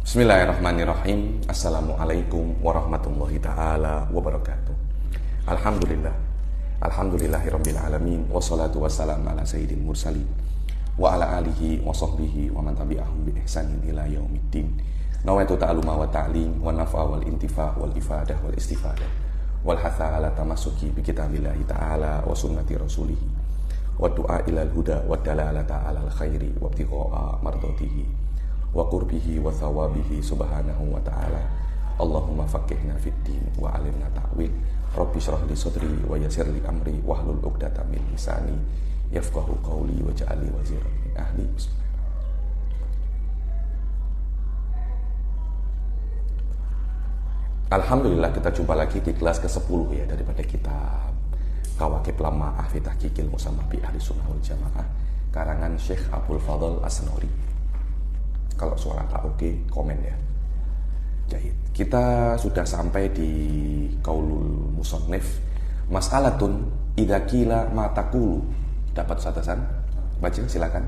Bismillahirrahmanirrahim. Assalamualaikum warahmatullahi ta'ala wabarakatuh. Alhamdulillah. Alhamdulillahirabbil alamin. Wassalatu wassalamu ala sayyidil mursalin wa ala alihi wa sahbihi wa man tabi'ahum bi ihsanin ila yaumiddin. Nawaitu ta'aluma wa ta'lim wa nafa wal intifa wal ifadah wal istifadah wal hatha ala tamassuki bi kitabillahi ta'ala wa sunnati rasulih wa du'a ilal huda wa dalalata ala al khairi wa ibtigha'a mardatihi wa qurbihi wa thawabihi subhanahu wa ta'ala. Allahumma faqihna fid din wa alimna ta'wil. Rabbi shrah li sadri wa yassir li amri wahlul 'uqdatam min lisani yafqahu qawli waj'al li waziran min ahli. Alhamdulillah, kita jumpa lagi di kelas ke-10 ya daripada kitab Kawakib Lama'ah fi Tahqiqil Musamma bi Ahli Sunnah wal Jamaah karangan Syekh Abdul Fadl Asnori. Kalau suara tak oke, komen ya. Jahit. Kita sudah sampai di Qaulul Musannif. Mas'alatun idza qila ma taqulu. Dapat catasan? Baca silakan.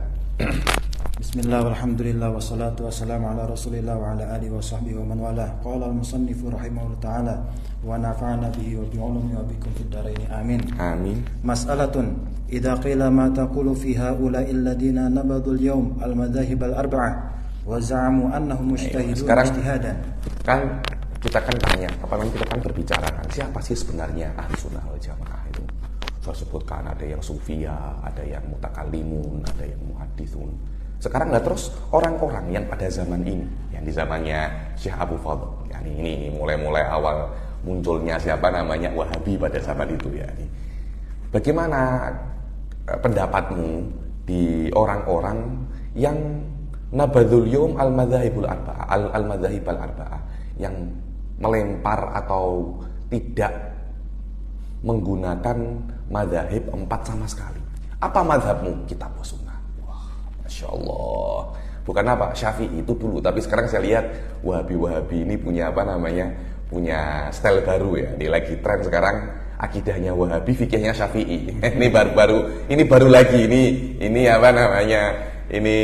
Bismillah walhamdulillah wassalatu wassalamu ala rasulillah wa ala alihi wa sahbihi wa man wala. Qala al-musannif rahimahullah ta'ala wa nafa'ana bihi wa bi'ulumi wa bikum fid dharain amin. Amin. Mas'alatun idza qila ma taqulu fi haula'i alladhina nabadhu al-yawm al-madhahib al-arba'ah wa za'amu annahum mujtahidun ijtihadan. Kan kita kan tanya, kita kan berbicara kan siapa sih sebenarnya ahli sunnah wal jamaah itu? Saya sebutkan ada yang sufia, ada yang mutakallimun, ada yang muhaditsun. Sekarang lah terus orang-orang yang pada zaman ini, yang di zamannya Syekh Abu Fadl, yani ini mulai awal munculnya siapa namanya Wahabi pada zaman itu ya. Bagaimana pendapatmu di orang-orang yang nabadzul yawm al-madzahibul arba'ah, al-madzahib al-arba'ah, yang melempar atau tidak menggunakan madzhab 4 sama sekali? Apa madzhabmu? Kitab wa sunnah. Wah, Masya Allah. Bukan apa, Syafi'i itu dulu, tapi sekarang saya lihat Wahabi ini punya punya style baru ya. Ini lagi tren sekarang, akidahnya Wahabi, fikihnya Syafi'i. Ini baru lagi, ini apa namanya? Ini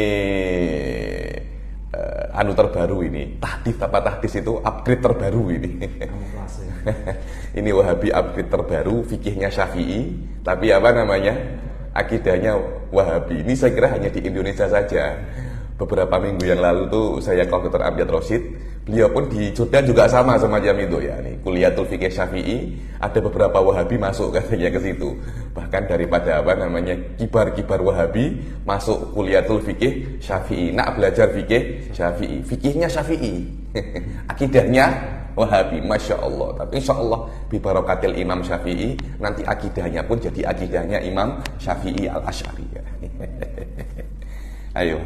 anu terbaru ini. Tahdits itu upgrade terbaru ini. Ini Wahabi upgrade terbaru, fikihnya Syafi'i, tapi apa namanya? Akidahnya Wahabi. Ini saya kira hanya di Indonesia saja. Beberapa minggu yang lalu tuh saya call Dr. Amjad Rosyid, beliau pun di Jordan juga sama semacam itu ya. Nih, Kuliatul Fikih Syafi'i, ada beberapa Wahabi masuk katanya ke situ. Bahkan daripada apa namanya kibar-kibar Wahabi masuk Kuliatul Fikih Syafi'i. Nak belajar fikih Syafi'i, fikihnya Syafi'i, akidahnya Wahabi, Masya Allah. Tapi insya Allah bibarokatil Imam Syafi'i, nanti akidahnya pun jadi akidahnya Imam Syafi'i al-Asy'ari ya. Ayo.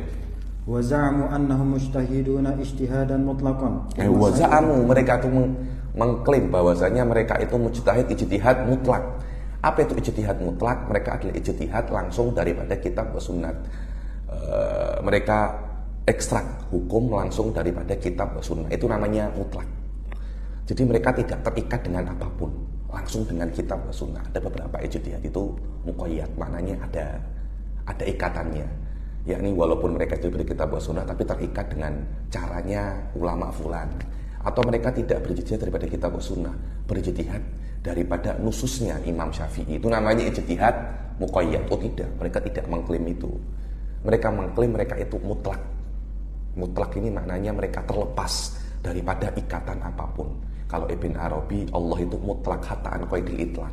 Wa za'amu annahum mujtahiduna ijtihadan mutlaqan. Wa za'amu, mereka itu mengklaim bahwasanya mereka itu mujtahid ijtihad mutlak. Apa itu ijtihad mutlak? Mereka adalah ijtihad langsung daripada kitab wa sunnah. Mereka ekstrak hukum langsung daripada kitab wa sunnah. Itu namanya mutlak. Jadi mereka tidak terikat dengan apapun, langsung dengan kitab wa sunnah. Ada beberapa ijtihad itu muqayyad, maknanya ada ikatannya. Yakni walaupun mereka diberi kitab wa sunnah tapi terikat dengan caranya ulama fulan. Atau mereka tidak berijtihad daripada kitab wa sunnah, berijtihad daripada nususnya Imam Syafi'i. Itu namanya ijtihad muqayyad. Oh tidak, mereka tidak mengklaim itu. Mereka mengklaim mereka itu mutlak. Mutlak ini maknanya mereka terlepas daripada ikatan apapun. Kalau Ibn Arabi, Allah itu mutlak hataan qaidil itlaq.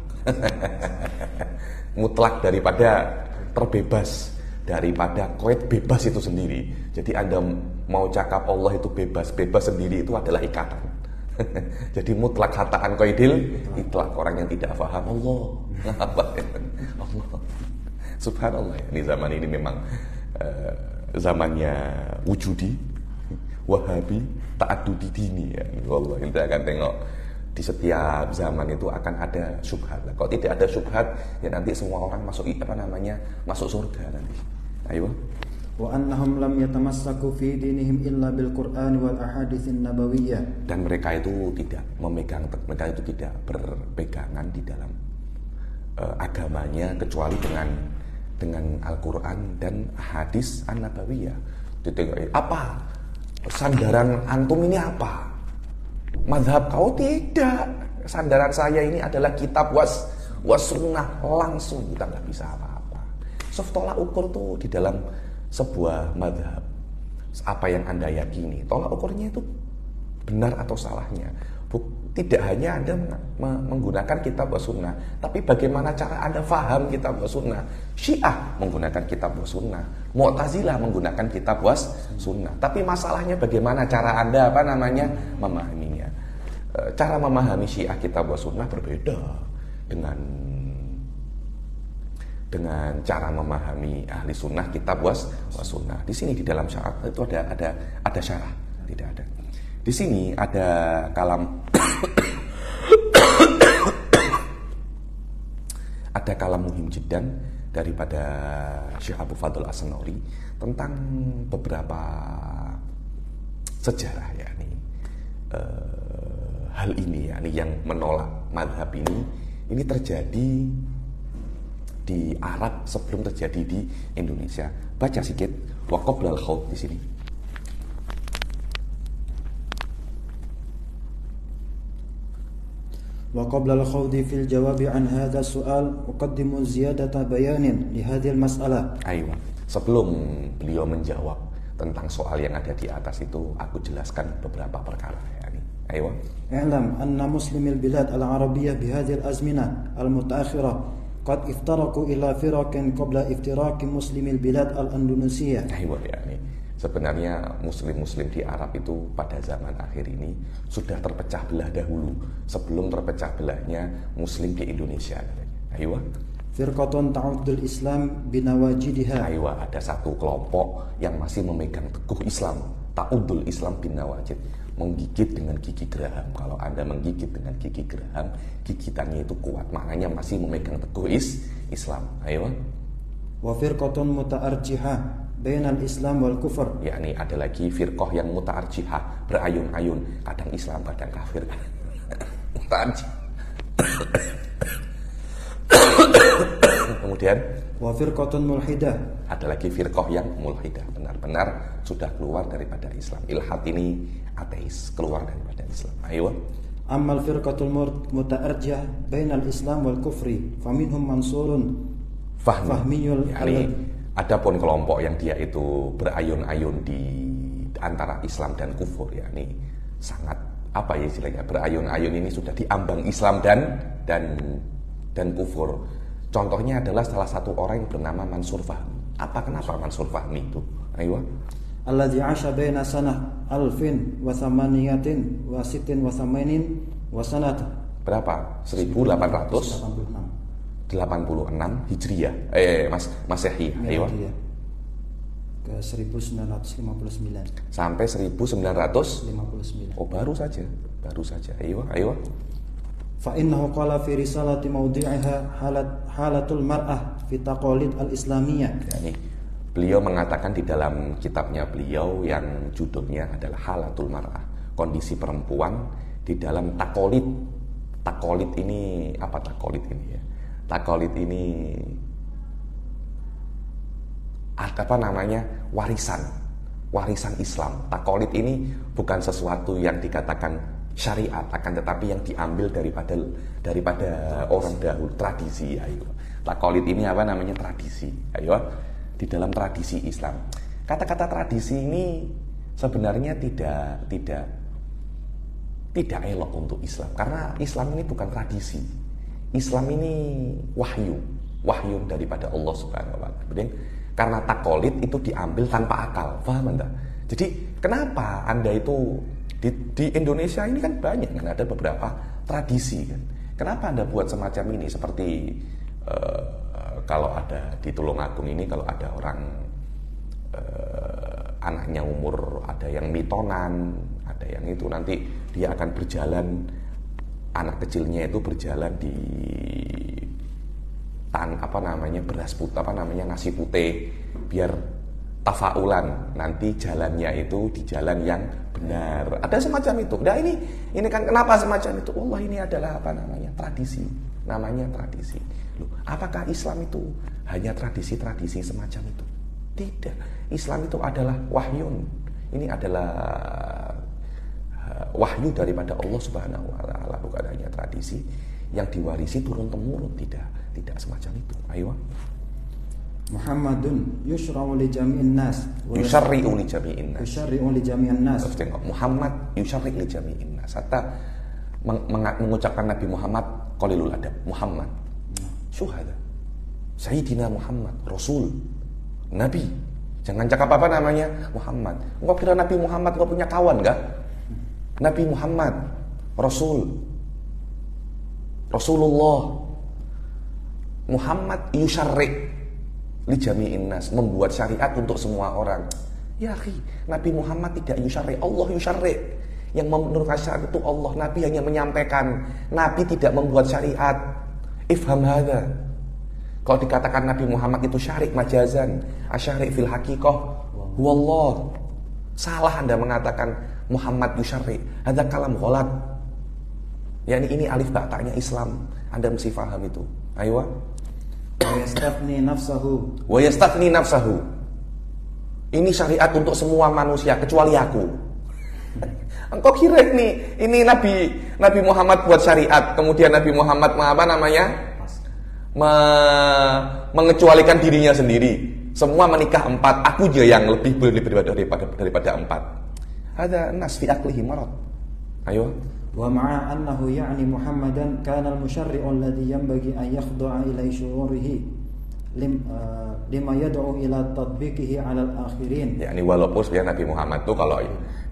Mutlak daripada terbebas daripada qaid bebas itu sendiri. Jadi Anda mau cakap Allah itu bebas sendiri itu adalah ikatan. Jadi mutlak hataan qaidil itlaq. Orang yang tidak paham Allah. Subhanallah ya. Di zaman ini memang zamannya wujudi, Wahabi, ta'addudi dini ya. Wallah, kita akan tengok di setiap zaman itu akan ada syubhat. Kalau tidak ada syubhat, ya nanti semua orang masuk masuk surga nanti. Ayo. Wa annahum lam yatamassaku fi dinihim illa bil Qur'an wal ahaditsin nabawiyyah. Dan mereka itu tidak berpegangan di dalam agamanya kecuali dengan Al-Qur'an dan hadis an-nabawiyah. Ditengok apa sandaran antum ini apa? Madhab kau? Tidak. Sandaran saya ini adalah kitab was sunnah. Langsung kita nggak bisa apa-apa. Sof, tolak ukur tuh di dalam sebuah madhab, apa yang Anda yakini, tolak ukurnya itu benar atau salahnya. Tidak hanya Anda menggunakan kitab wa sunnah, tapi bagaimana cara Anda faham kitab wa sunnah. Syiah menggunakan kitab wa sunnah, Mu'tazilah menggunakan kitab wa sunnah. Tapi masalahnya bagaimana cara Anda memahaminya. Cara memahami Syiah kitab wa sunnah berbeda dengan cara memahami ahli sunnah kitab wa sunnah. Di sini di dalam syarat itu ada syarah, tidak ada. Di sini ada kalam ada kalam muhim jiddan daripada Syekh Abu Fadl As-Sanuri tentang beberapa sejarah, yakni hal ini, yakni yang menolak madhab ini terjadi di Arab sebelum terjadi di Indonesia. Baca sedikit wa qabla al-khawd di sini. وقبل الخوض في الجواب عن هذا السؤال أقدم زيادة بيان لهذه المسألة. Aywa. Sebelum beliau menjawab tentang soal yang ada di atas itu, aku jelaskan beberapa perkara. Aywa. اعلم أن مسلمي البلاد العربية بهذه الأزمنة المتأخرة قد افترقوا إلى فرق قبل افتراق مسلمي البلاد الأندونيسية. Aywa, sebenarnya muslim-muslim di Arab itu pada zaman akhir ini sudah terpecah belah dahulu sebelum terpecah belahnya muslim di Indonesia. Aywa. Firqatun ta'uddul Islam binawajidha. Aywa, ada satu kelompok yang masih memegang teguh Islam. Ta'uddul Islam binawajid, menggigit dengan gigi geraham. Kalau Anda menggigit dengan gigi geraham, gigitannya itu kuat, maknanya masih memegang teguh Islam. Aywa. Wa firqatun muta'arjihah bainal Islam wal kufur. Yakni ada lagi firqah yang muta'arjihah, berayun-ayun, kadang Islam kadang kafir. Muta'arjih. Kemudian wa firqatun mulhidah, ada lagi firqah yang mulhidah, benar-benar sudah keluar daripada Islam. Ilhad ini ateis, keluar daripada Islam. Ayo. Ammal firqatul muta'arjih bainal Islam wal kufri faminhum mansurun fahmiyul. Adapun kelompok yang dia itu berayun-ayun di antara Islam dan kufur, yakni sangat apa ya istilahnya, berayun-ayun ini sudah diambang Islam dan kufur. Contohnya adalah salah satu orang yang bernama Mansur Fahmi. Kenapa Mansur Fahmi itu? Ayo. Alladzi 'asha baina sanah 1886 wa sanat berapa? 1886 Hijriyah, Masehi, ayo. Ke 1959 sampai 1959. 59. Oh, baru saja. Ayo. Fa innahu qala fi risalati mawdi'iha halatul mar'ah fi taqalid al-islamiyah. Yani, beliau mengatakan di dalam kitabnya beliau yang judulnya adalah Halatul Mar'ah, kondisi perempuan di dalam takolid. Takolid ini apa takolid ini ya? Takolid ini warisan Islam. Takolid ini bukan sesuatu yang dikatakan syariat, akan tetapi yang diambil daripada orang dahulu, tradisi. Ayo. Takolid ini tradisi. Ayo. Di dalam tradisi Islam. Kata-kata tradisi ini sebenarnya tidak elok untuk Islam, karena Islam ini bukan tradisi. Islam ini wahyu daripada Allah Subhanahu wa taala. Karena takolid itu diambil tanpa akal, paham Anda? Jadi kenapa Anda itu di Indonesia ini kan banyak kan, ada beberapa tradisi kan. Kenapa Anda buat semacam ini, seperti kalau ada di Tulungagung ini, kalau ada orang anaknya umur, ada yang mitonan, ada yang itu, nanti dia akan berjalan, anak kecilnya itu berjalan di beras putih, nasi putih, biar tafaulan, nanti jalannya itu di jalan yang benar. Ada semacam itu. Nah ini kan kenapa semacam itu? Allah, ini adalah tradisi. Namanya tradisi. Loh, apakah Islam itu hanya tradisi-tradisi semacam itu? Tidak. Islam itu adalah wahyun Ini adalah wahyu daripada Allah Subhanahu wa taala, bukan hanya tradisi yang diwarisi turun temurun, tidak semacam itu. Ayo. Muhammadun yushra'u li jami'in nas Yusyarri'u li jami'in nas. Yusyarri'u li jami'in nas. Muhammad yusyarri' li jami'in nas. Hatta mengucapkan Nabi Muhammad qalilul adab. Muhammad syuhada, Sayyidina Muhammad, Rasul, Nabi. Jangan cakap apa namanya Muhammad. Engkau kira Nabi Muhammad engkau punya kawan enggak? Nabi Muhammad, Rasul, Rasulullah. Muhammad yusyarri' li jami'in nas, membuat syariat untuk semua orang. Ya akhi, Nabi Muhammad tidak yusyarri, Allah yusyarri. Yang menurunkan syariat itu Allah, Nabi hanya menyampaikan. Nabi tidak membuat syariat. Ifham hadza. Kalau dikatakan Nabi Muhammad itu syarik majazan, asyari fil haqiqah huwallah. Salah Anda mengatakan Muhammad yusyarri. Hadza kalam ghalat. Yani ini alif ba ta'nya Islam. Anda mesti faham itu. Ayo. Wa yastafni nafsahu. Wa yastafni nafsahu. Ini syariat untuk semua manusia kecuali aku. Engkau kira ini Nabi Muhammad buat syariat, kemudian Nabi Muhammad mengecualikan dirinya sendiri. Semua menikah 4, aku aja yang lebih daripada 4. Ada nas fi aqlihi marad. Ayo. Wa ma'a annahu ya'ni Muhammadan kana al-musyarri'u alladhi yanbaghi an yakhdu'a ila syu'urihi lima yad'u ila tatbiqihi 'ala al-akhirin. Yani walaupun sebenarnya Nabi Muhammad itu kalau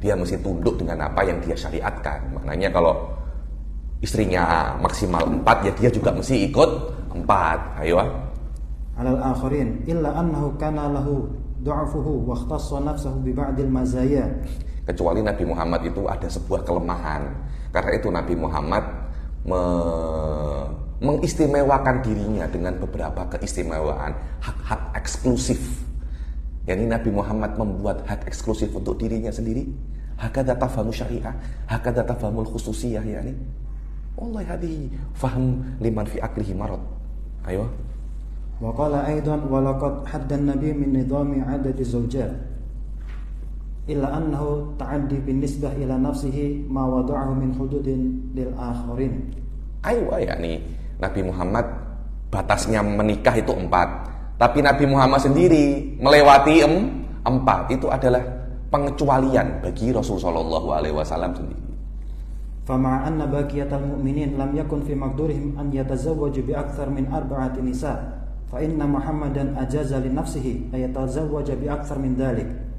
dia mesti tunduk dengan apa yang dia syariatkan. Maknanya kalau istrinya maksimal 4 ya dia juga mesti ikut 4. Ayo. 'Ala al-akhirin illa annahu kana lahu du'afuhu wa ikhtassa nafsuhu bi ba'dil mazaya. Kecuali Nabi Muhammad itu ada sebuah kelemahan. Karena itu Nabi Muhammad mengistimewakan dirinya dengan beberapa keistimewaan, hak-hak eksklusif. Yani Nabi Muhammad membuat hak eksklusif untuk dirinya sendiri. Hakadha tafhamu syariah, hakadha tafhamul khususiyah, yani. Wallahi hadi faham liman fi aqlihi marad. Ayo. Wa qala aidan wa laqad hadda an-nabi min nidami 'adadi zawjat. Illa annahu ta'addi bin nisbah ila nafsihi ma wada'ahu min hududin lil akharin. Ayo, yani Nabi Muhammad batasnya menikah itu 4. Tapi Nabi Muhammad sendiri melewati 4. Itu adalah pengecualian bagi Rasul sallallahu alaihi wasallam sendiri. Fama anna baqiyatal mu'minin lam yakun fi maqdurihim an yatazawwaju bi akthar min 4 nisa. Fa inna Muhammadan ajaza li nafsihi ay yatazawwaja bi akthar min dhalik.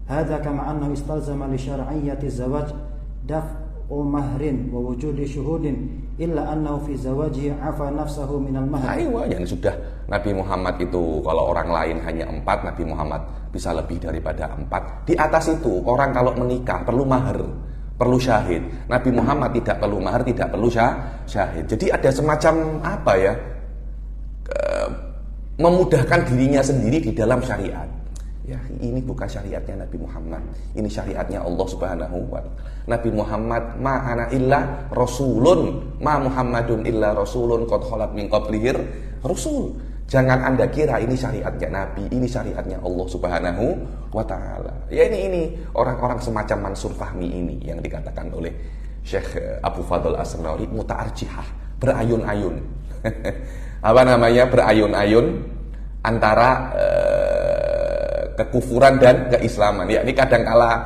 Hadza kama annahu istalzama li syar'iyyati zawaj daf'u mahrin wa wujudi syuhudin illa annahu fi zawajihi afa nafsahu minal mahr. Aywa, yang sudah Nabi Muhammad itu kalau orang lain hanya 4, Nabi Muhammad bisa lebih daripada 4. Di atas itu orang kalau menikah perlu mahar, perlu syahid. Nabi Muhammad tidak perlu mahar, tidak perlu syahid. Jadi ada semacam apa ya, memudahkan dirinya sendiri di dalam syariat. Ya, ini bukan syariatnya Nabi Muhammad. Ini syariatnya Allah Subhanahu wa ta'ala. Nabi Muhammad ma ana illa rasulun, ma Muhammadun illa rasulun qad khalat min qablihir rasul. Jangan Anda kira ini syariatnya Nabi, ini syariatnya Allah Subhanahu wa ta'ala. Ya ini orang-orang semacam Mansur Fahmi ini yang dikatakan oleh Syekh Abu Fadl As-Sanauri muta'arjihah, berayun-ayun. Apa namanya? Berayun-ayun antara kekufuran dan keislaman. Ya, ini kadangkala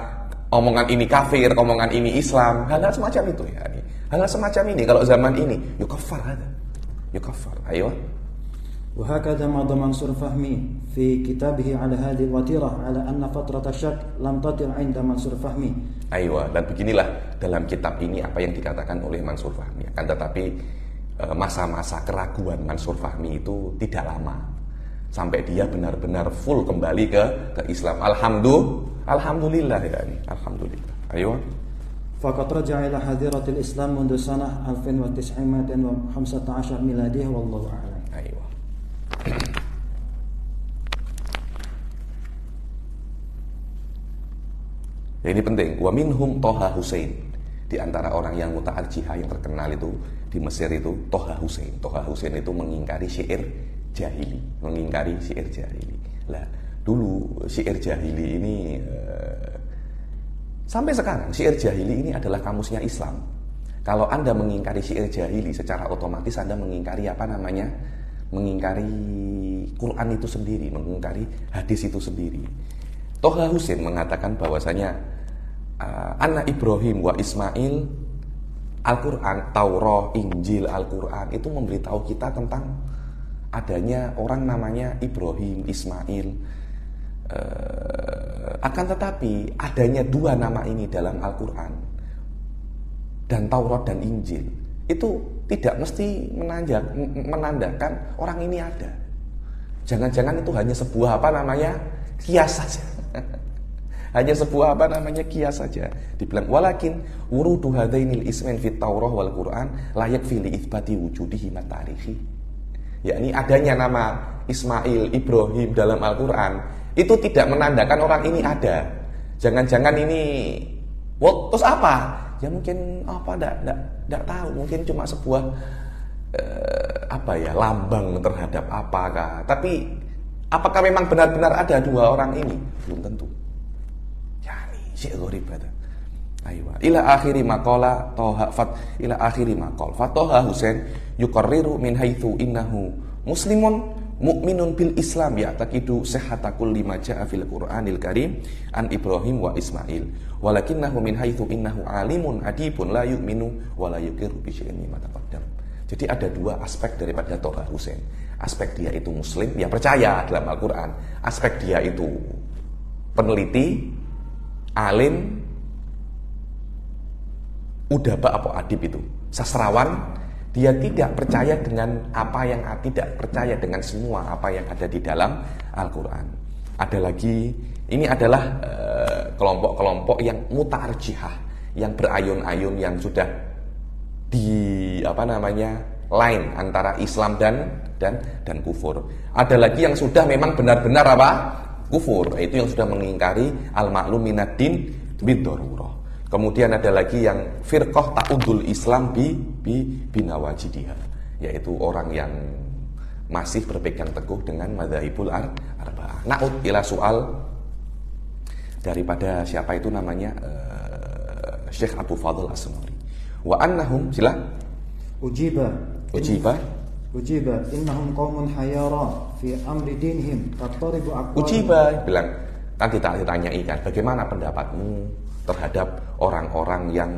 omongan ini kafir, omongan ini Islam, hal-hal semacam itu ya. Hal-hal semacam ini kalau zaman ini yukaffar ada. Yukaffar. Ayo. Wa hakadha ma Mansur Fahmi fi kitabih ala hadhihi al-watirah ala anna fatrat asyak lam tatil 'inda Mansur Fahmi. Ayo, dan beginilah dalam kitab ini apa yang dikatakan oleh Mansur Fahmi. Akan tetapi masa-masa keraguan Mansur Fahmi itu tidak lama. Sampai dia benar-benar full kembali ke Islam. Alhamdulillah ya ini. Alhamdulillah. Ayo. Faqad raja'a ila hadiratil Islam mundu sanah 1915 miladiyah wallahu a'lam. Ayo. Ya, ini penting. Wa minhum Toha Husain. Di antara orang yang muta'arjihah yang terkenal itu di Mesir itu Toha Husain. Toha Husain itu mengingkari syair jahili, mengingkari syair jahili. Lah, dulu syair jahili ini Sampai sekarang syair jahili ini adalah kamusnya Islam. Kalau Anda mengingkari syair jahili, secara otomatis Anda mengingkari mengingkari Quran itu sendiri, mengingkari hadis itu sendiri. Toha Husain mengatakan bahwasanya Anna Ibrahim wa Ismail, Al-Quran, Taurat, Injil, Al-Quran itu memberitahu kita tentang adanya orang namanya Ibrahim, Ismail. Akan tetapi adanya dua nama ini dalam Al-Quran dan Taurat dan Injil itu tidak mesti menandakan orang ini ada. Jangan-jangan itu hanya sebuah kias saja. Hanya sebuah kias saja. Dibilang walakin wurudu hadainil ismain fit Taurah wal Quran layak fili itsbati wujudihi matarihi. Yakni adanya nama Ismail, Ibrahim dalam Al-Quran itu tidak menandakan orang ini ada. Jangan-jangan ini terus apa? Ya mungkin enggak tahu, mungkin cuma sebuah lambang terhadap apakah. Tapi apakah memang benar-benar ada dua orang ini? Belum tentu. Yani syekh gharib ada. Aywa. Ila akhiri maqala Toha Husain yuqarriru min haitsu innahu muslimun mu'minun bil Islam ya'taqidu sihhata kulli ma ja'a fil Qur'anil Karim an Ibrahim wa Ismail walakinnahu min haitsu innahu alimun adibun la yu'minu wa la yuqiru bi syai'in mimma taqaddam. Jadi ada dua aspek daripada Toha Husain. Aspek dia itu muslim, ya percaya dalam Al-Qur'an. Aspek dia itu peneliti, alim, udaba apa adib itu, sastrawan. Dia tidak percaya dengan tidak percaya dengan semua apa yang ada di dalam Al-Quran. Ada lagi, ini adalah kelompok-kelompok yang muta'arjihah, yang berayun-ayun, yang sudah line antara Islam dan kufur. Ada lagi yang sudah memang benar-benar kufur, itu yang sudah mengingkari al-ma'lum minaddin bid-darurah. Kemudian ada lagi yang firqah ta'udul Islam binawajidiha, yaitu orang yang masih berpegang teguh dengan madzhabul arba'ah. Na'ud ila soal daripada siapa itu namanya Syekh Abu Fadl As-Sunuri. Wa annahum sila ujiba innahum qaumun hayara fi amri dinihim tattaribu aqwal. Ujiba bilang, kan ditanyai kan, bagaimana pendapatmu terhadap orang-orang yang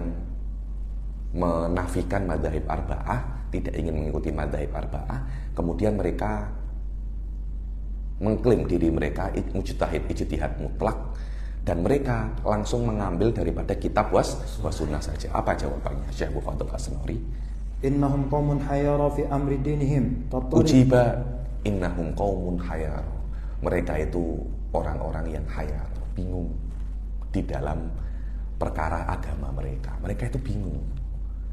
menafikan madzhab arba'ah, tidak ingin mengikuti madzhab arba'ah, kemudian mereka mengklaim diri mereka mujtahid ijtihad mutlak, dan mereka langsung mengambil daripada kitab was sunnah saja. Apa jawabannya Syekh Abu Fadl As-Sunuri? Innahum qaumun hayara fi amri dinihim. Ujiba innahum qaumun hayara. Mereka itu orang-orang yang hayar, bingung di dalam perkara agama mereka. Mereka itu bingung,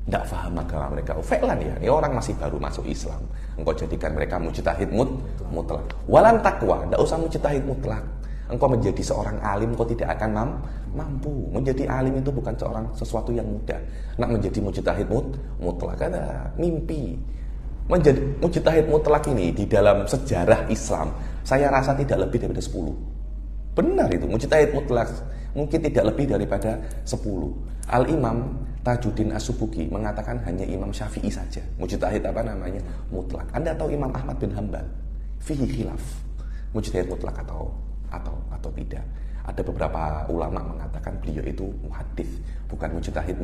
tidak paham agama mereka. Fa'lan ya, ini orang masih baru masuk Islam. Engkau jadikan mereka mujtahid mutlak. Walan takwa, tidak usah mujtahid mutlak. Engkau menjadi seorang alim, engkau tidak akan mampu. Menjadi alim itu bukan sesuatu yang mudah. Nak menjadi mujtahid mutlak, ada mimpi. Menjadi mujtahid mutlak ini di dalam sejarah Islam, saya rasa tidak lebih daripada 10. Benar itu, mujtahid mutlak mungkin tidak lebih daripada 10. Al-Imam Tajuddin As-Subuki mengatakan hanya Imam Syafi'i saja mujtahid mutlak. Anda tahu Imam Ahmad bin Hanbal fihi khilaf mujtahid mutlak atau tidak. Ada beberapa ulama mengatakan beliau itu muhaddits, bukan mujtahid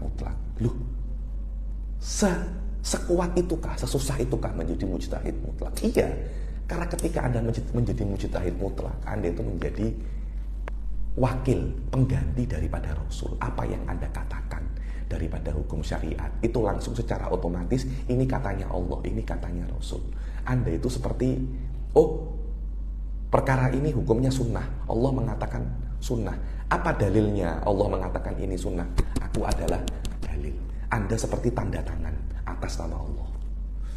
mutlak. Loh, sekuat itukah, sesusah itukah menjadi mujtahid mutlak? Iya, karena ketika Anda menjadi mujtahid mutlak, Anda itu menjadi wakil pengganti daripada Rasul. Apa yang Anda katakan daripada hukum syariat itu langsung secara otomatis ini katanya Allah, ini katanya Rasul. Anda itu seperti perkara ini hukumnya sunnah, Allah mengatakan sunnah. Apa dalilnya Allah mengatakan ini sunnah? Aku adalah dalil. Anda seperti tanda tangan atas nama Allah.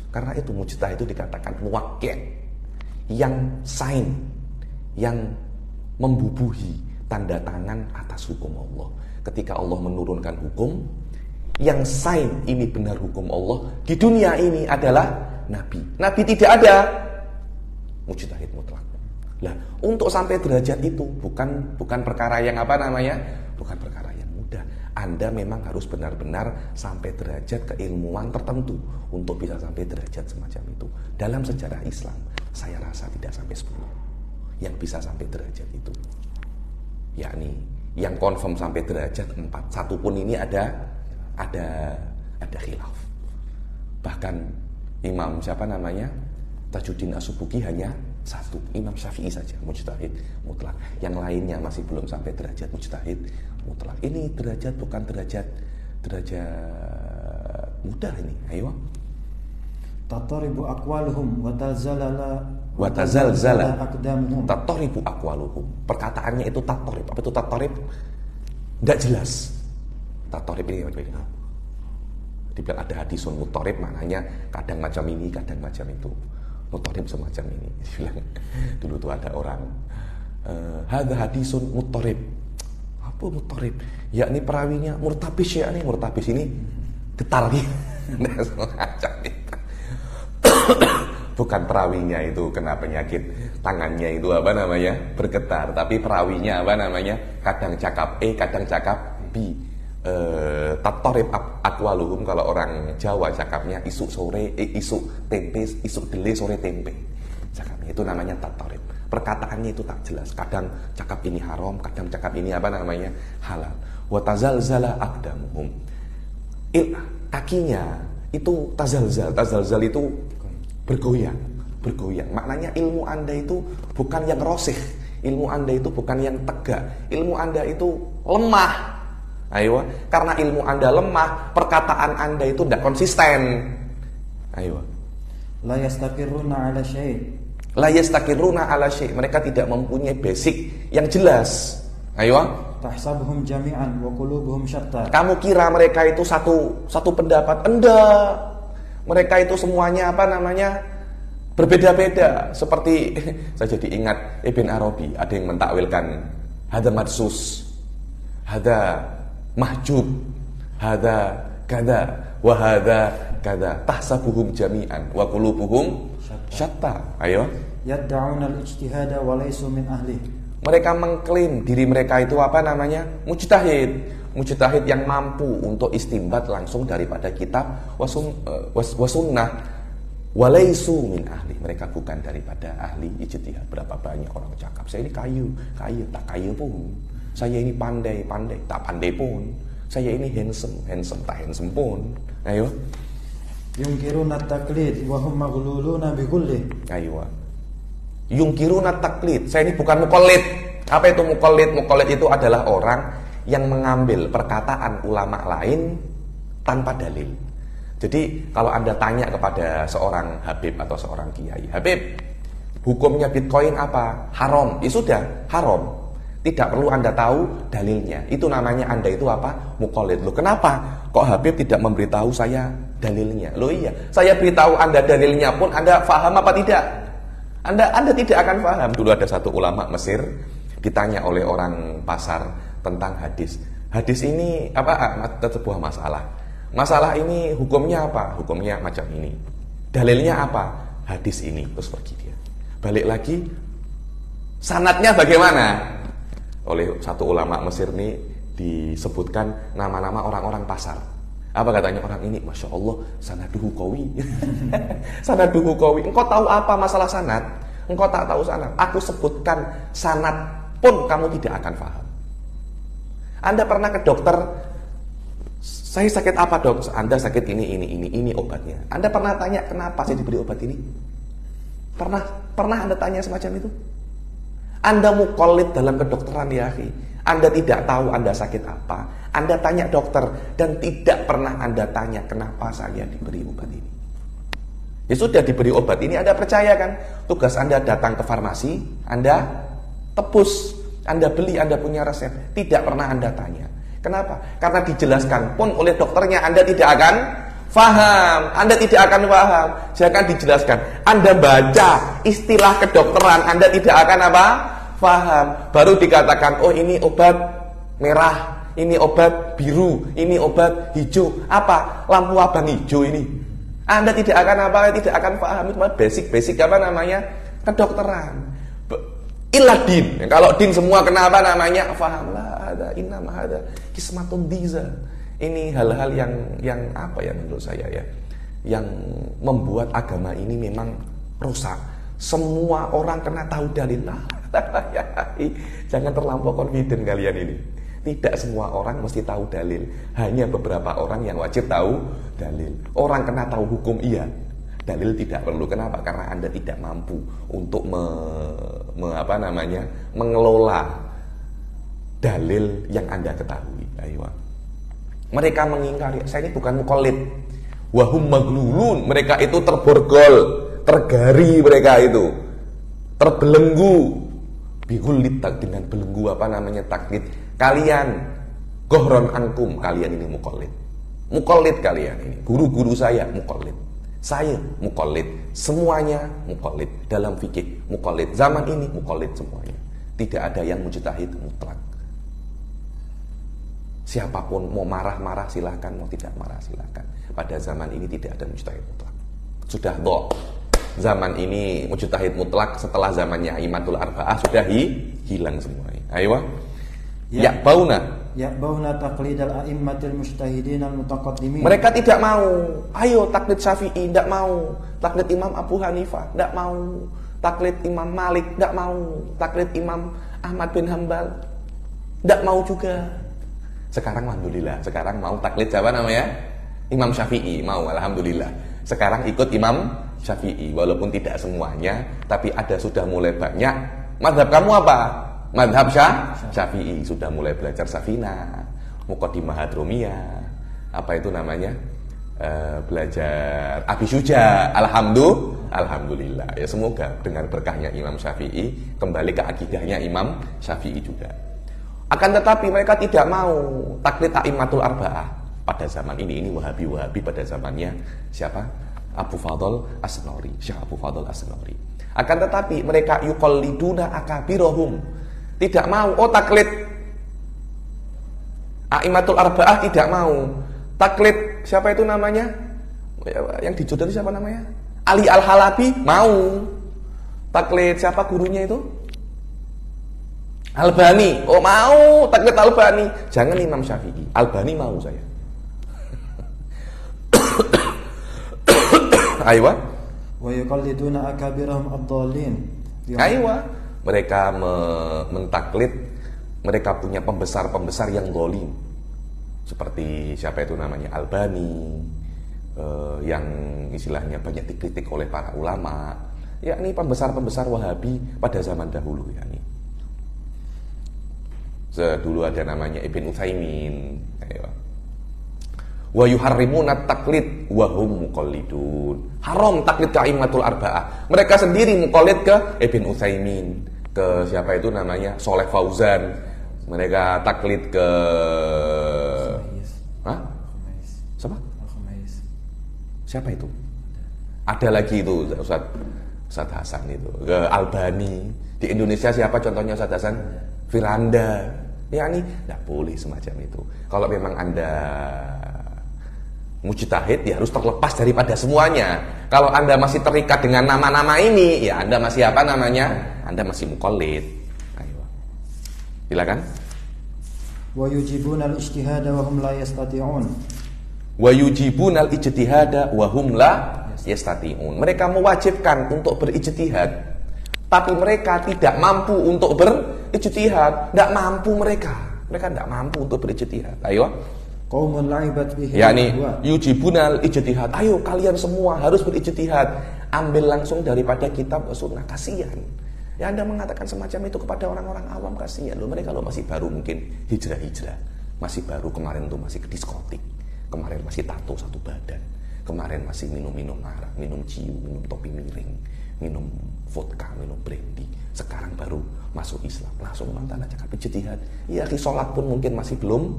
Karena itu mujtahid itu dikatakan muwakkil, yang sign, yang membubuhi tanda tangan atas hukum Allah. Ketika Allah menurunkan hukum, yang sign ini benar hukum Allah di dunia ini adalah Nabi. Nabi tidak ada, mujtahid mutlak. Lah, untuk sampai derajat itu bukan perkara yang bukan perkara Anda memang harus benar-benar sampai derajat keilmuan tertentu untuk bisa sampai derajat semacam itu. Dalam sejarah Islam, saya rasa tidak sampai 10 yang bisa sampai derajat itu. Yakni yang confirm sampai derajat 4, satu pun ini ada khilaf. Bahkan Imam siapa namanya? Tajuddin As-Subki hanya 1, Imam Syafi'i saja mujtahid mutlak. Yang lainnya masih belum sampai derajat mujtahid mutlak. Ini derajat bukan derajat mudah ini. Ayo. Tataribu aqwaluhum wa Tazalzala aqdamuhum. tatoribu aqwaluhum. Perkataannya itu tatorib. Apa itu tatorib? Tidak jelas. Tatorib ini apa? Dibilang ada hadisun mutorib, maknanya kadang macam ini, kadang macam itu. Mutorib semacam ini. Dibilang dulu tuh ada orang hadza hadisun mutorib. Apa mutorib? Yakni perawinya murtabis, ya nih murtabis ini getar gitu. Semacam itu. Bukan perawinya itu kena penyakit tangannya itu apa namanya bergetar, tapi perawinya apa namanya kadang cakap kadang cakap B. Tatorib aqwaluhum, kalau orang Jawa cakapnya isuk sore isuk tempe, isuk dele sore tempe, cakapnya itu namanya tatorib. Perkataannya itu tak jelas, kadang cakap ini haram, kadang cakap ini apa namanya halal. Wa tazalzala aqdamuhum, kakinya itu tazalzal itu bergoyang. Maknanya ilmu Anda itu bukan yang rosih, ilmu Anda itu bukan yang tegak, ilmu Anda itu lemah. Ayo, karena ilmu Anda lemah, perkataan Anda itu tidak konsisten. Ayo. La yastaqirruna ala syai'. Mereka tidak mempunyai basic yang jelas. Ayo. Tahsabuhum jami'an wa qulubuhum syatta. Kamu kira mereka itu satu pendapat? Enggak. Mereka itu semuanya apa namanya berbeda-beda. Seperti saya jadi ingat Ibn Arabi, ada yang mentakwilkan hada madsus, hada mahjub, hada kada, wa hada kada. Tahsabuhum jami'an wa qulubuhum syatta. Ayo. Yad'una al-ijtihada wa laysu min ahli. Mereka mengklaim diri mereka itu apa namanya? Mujtahid yang mampu untuk istinbat langsung daripada kitab wasunnah, walaisu min ahli. Mereka bukan daripada ahli ijtihad. Berapa banyak orang cakap saya ini kayu, tak kayu pun. Saya ini pandai, tak pandai pun. Saya ini handsome, tak handsome pun. Ayo. Yungkiruna at-taqlid wa hum maghluluna bi kulli. Ayo. Yungkiruna at-taqlid. Saya ini bukan muqallid. Apa itu muqallid? Muqallid itu adalah orang yang mengambil perkataan ulama lain tanpa dalil. Jadi kalau Anda tanya kepada seorang Habib atau seorang kiai, Habib, hukumnya Bitcoin apa? Haram. Ya sudah, haram. Tidak perlu Anda tahu dalilnya. Itu namanya Anda itu apa? Muqallid. Loh, kenapa? Kok Habib tidak memberitahu saya dalilnya? Loh iya, saya beritahu Anda dalilnya pun Anda faham apa tidak? Anda tidak akan faham. Dulu ada satu ulama Mesir ditanya oleh orang pasar tentang hadis. Hadis ini apa? Sebuah masalah. Masalah ini hukumnya apa? Hukumnya macam ini. Dalilnya apa? Hadis ini. Terus pergi dia. Balik lagi. Sanadnya bagaimana? Oleh satu ulama Mesir ini disebutkan nama-nama orang-orang pasar. Apa katanya orang ini? Masya Allah, sanaduhu qawi. Sanaduhu qawi. Engkau tahu apa masalah sanad? Engkau tak tahu sanad. Aku sebutkan sanad pun kamu tidak akan paham. Anda pernah ke dokter, saya sakit apa dok? Anda sakit ini obatnya. Anda pernah tanya kenapa saya diberi obat ini? Pernah Anda tanya semacam itu? Anda muqallid dalam kedokteran ya akhi. Anda tidak tahu Anda sakit apa. Anda tanya dokter dan tidak pernah Anda tanya kenapa saya diberi obat ini. Ya sudah diberi obat ini Anda percaya kan? Tugas Anda datang ke farmasi, Anda tebus. Anda beli, Anda punya resep. Tidak pernah Anda tanya. Kenapa? Karena dijelaskan pun oleh dokternya Anda tidak akan faham. Anda tidak akan paham. Jangan dijelaskan. Anda baca istilah kedokteran, Anda tidak akan apa? Faham. Baru dikatakan, oh ini obat merah, ini obat biru, ini obat hijau. Apa? Lampu abang hijau ini. Anda tidak akan apa? Tidak akan paham. Itu basic apa namanya? Kedokteran. illa din. Kalau din semua kenapa namanya? Fahamlah ada innama ada kismatun diza. Ini hal-hal yang apa ya menurut saya ya, yang membuat agama ini memang rusak. Semua orang kena tahu dalil. Jangan terlampau confident kalian ini. Tidak semua orang mesti tahu dalil. Hanya beberapa orang yang wajib tahu dalil. Orang kena tahu hukum iya, dalil tidak perlu. Kenapa? Karena Anda tidak mampu untuk mengelola dalil yang Anda ketahui. Ayo. Mereka mengingkari, saya ini bukan muqallid. Wahum maglulun, mereka itu terborgol, tergari mereka itu, terbelenggu. Bihullit, dengan belenggu taklid. Kalian gohron angkum, kalian ini muqallid. Muqallid kalian ini. Guru-guru saya muqallid. Saya muqallid. Semuanya muqallid. Dalam fikih muqallid. Zaman ini muqallid semuanya. Tidak ada yang mujtahid mutlak. Siapapun mau marah-marah silahkan, mau tidak marah silahkan. Pada zaman ini tidak ada mujtahid mutlak. Sudah doh. Zaman ini mujtahid mutlak setelah zamannya Aimatul Arba'ah sudah hilang semuanya. Ayo. Ya bauna taqlidal a'immatil mujtahidin al-mutaqaddimin. Mereka tidak mau. Ayo taklid Syafi'i, tidak mau. Taklid Imam Abu Hanifah, tidak mau. Taklid Imam Malik, tidak mau. Taklid Imam Ahmad bin Hambal, tidak mau juga. Sekarang alhamdulillah, sekarang mau taklid siapa namanya? Imam Syafi'i, mau alhamdulillah. Sekarang ikut Imam Syafi'i, walaupun tidak semuanya, tapi ada sudah mulai banyak. Mazhab kamu apa? Mazhab Syafi'i. Sudah mulai belajar Safina, Muqaddimah Hadromiyah, apa itu namanya? Belajar Abi Syuja. Alhamdulillah. Ya semoga dengan berkahnya Imam Syafi'i kembali ke akidahnya Imam Syafi'i juga. Akan tetapi mereka tidak mau taklid A'immatul Arba'ah pada zaman ini Wahabi pada zamannya siapa? Abu Fadl As-Sanuri, Syekh Abu Fadl As-Sanuri. Akan tetapi mereka yuqalliduna akabirohum. Tidak mau. Taklid A'immatul Arba'ah tidak mau. Taklid siapa itu namanya? Yang dijodoh siapa namanya? Ali Al-Halabi mau. Taklid siapa gurunya itu? Albani. Mau taklid Albani. Jangan Imam Syafi'i. Albani mau saya. Aywa. Wa yuqalliduna akabirahum ad-dallin. Aywa. Mereka mentaklid, mereka punya pembesar-pembesar yang zalim. Seperti siapa itu namanya? Albani, yang istilahnya banyak dikritik oleh para ulama. Yakni pembesar-pembesar Wahabi pada zaman dahulu yakni. Dulu ada namanya Ibn Utsaimin. Aywa. Wa yuharrimuna taklid wa hum muqallidun. Haram taklid ke A'immatul Arba'ah. Mereka sendiri muqallid ke Ibn Utsaimin, ke siapa itu namanya? Soleh Fauzan. Mereka taklid ke siapa? Siapa itu? Ada lagi itu Ustaz Hasan itu. Ke Albani. Di Indonesia siapa contohnya Ustaz Hasan? Firanda. Ya ini tidak boleh semacam itu. Kalau memang Anda mujtahid ya harus terlepas daripada semuanya. Kalau Anda masih terikat dengan nama-nama ini, ya Anda masih apa namanya? Anda masih muqallid. Ayo. Silakan. Wa yujibuna al-ijtihada wa hum la yastati'un. Wa yujibuna al-ijtihada wa hum la yastati'un. Mereka mewajibkan untuk berijtihad, tapi mereka tidak mampu untuk berijtihad. Tidak mampu mereka. Mereka tidak mampu untuk berijtihad. Ayo. Qaumun la'ibat bihi. Yani yujibunal ijtihad. Ayo kalian semua harus berijtihad. Ambil langsung daripada kitab sunnah. Kasihan. Ya Anda mengatakan semacam itu kepada orang-orang awam, kasihan loh. Mereka loh masih baru mungkin hijrah. Masih baru kemarin tuh masih ke diskotik. Kemarin masih tato satu badan. Kemarin masih minum-minum arak, minum ciu, minum topi miring, minum vodka, minum brandy. Sekarang baru masuk Islam. Langsung mantan aja ijtihad. Ya sholat pun mungkin masih belum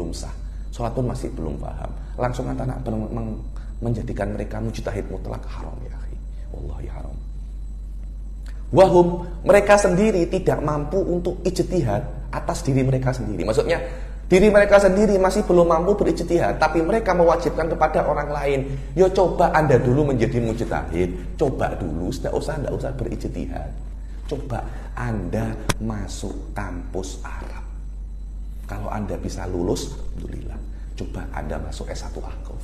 sah. Sholat pun masih belum paham. Langsung anak menjadikan mereka mujtahid mutlak, haram ya akhi. Wallahi haram. Wahum, mereka sendiri tidak mampu untuk ijtihad atas diri mereka sendiri. Maksudnya diri mereka sendiri masih belum mampu berijtihad, tapi mereka mewajibkan kepada orang lain. Yo coba Anda dulu menjadi mujtahid, coba dulu, tidak usah berijtihad. Coba Anda masuk kampus Arab. Kalau Anda bisa lulus, alhamdulillah. Coba Anda masuk S1 Akhof.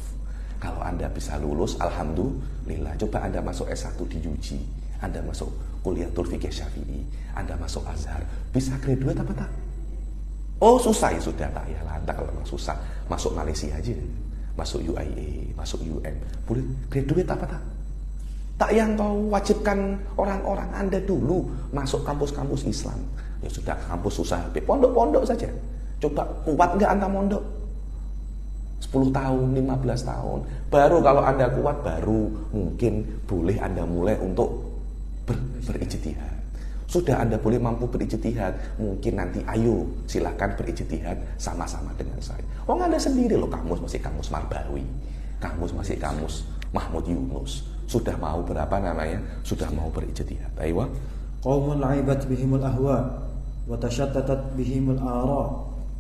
Kalau Anda bisa lulus, alhamdulillah. Coba Anda masuk S1 di UJ. Anda masuk Kuliatul Fiqih Syafi'i. Anda masuk Azhar. Bisa graduate apa tak? Oh susah ya sudah tak ya lantak kalau memang susah. Masuk Malaysia aja. Masuk UIA, masuk UM. Boleh graduate apa tak? Tak yang kau wajibkan orang-orang Anda dulu masuk kampus-kampus Islam. Ya sudah kampus susah. Pondok-pondok saja. Coba kuat nggak Anda mondok? 10 tahun, 15 tahun. Baru kalau Anda kuat, baru mungkin boleh Anda mulai untuk berijtihad. Sudah Anda boleh mampu berijtihad, mungkin nanti ayo silahkan berijtihad sama-sama dengan saya. Oh Anda sendiri loh, kamus masih kamus Marbawi, kamus masih kamus Mahmud Yunus. Sudah mau berapa namanya? Sudah mau berijtihad. Aywa. Qaumun la'ibat bihimul ahwa wa tashattatat bihimul ara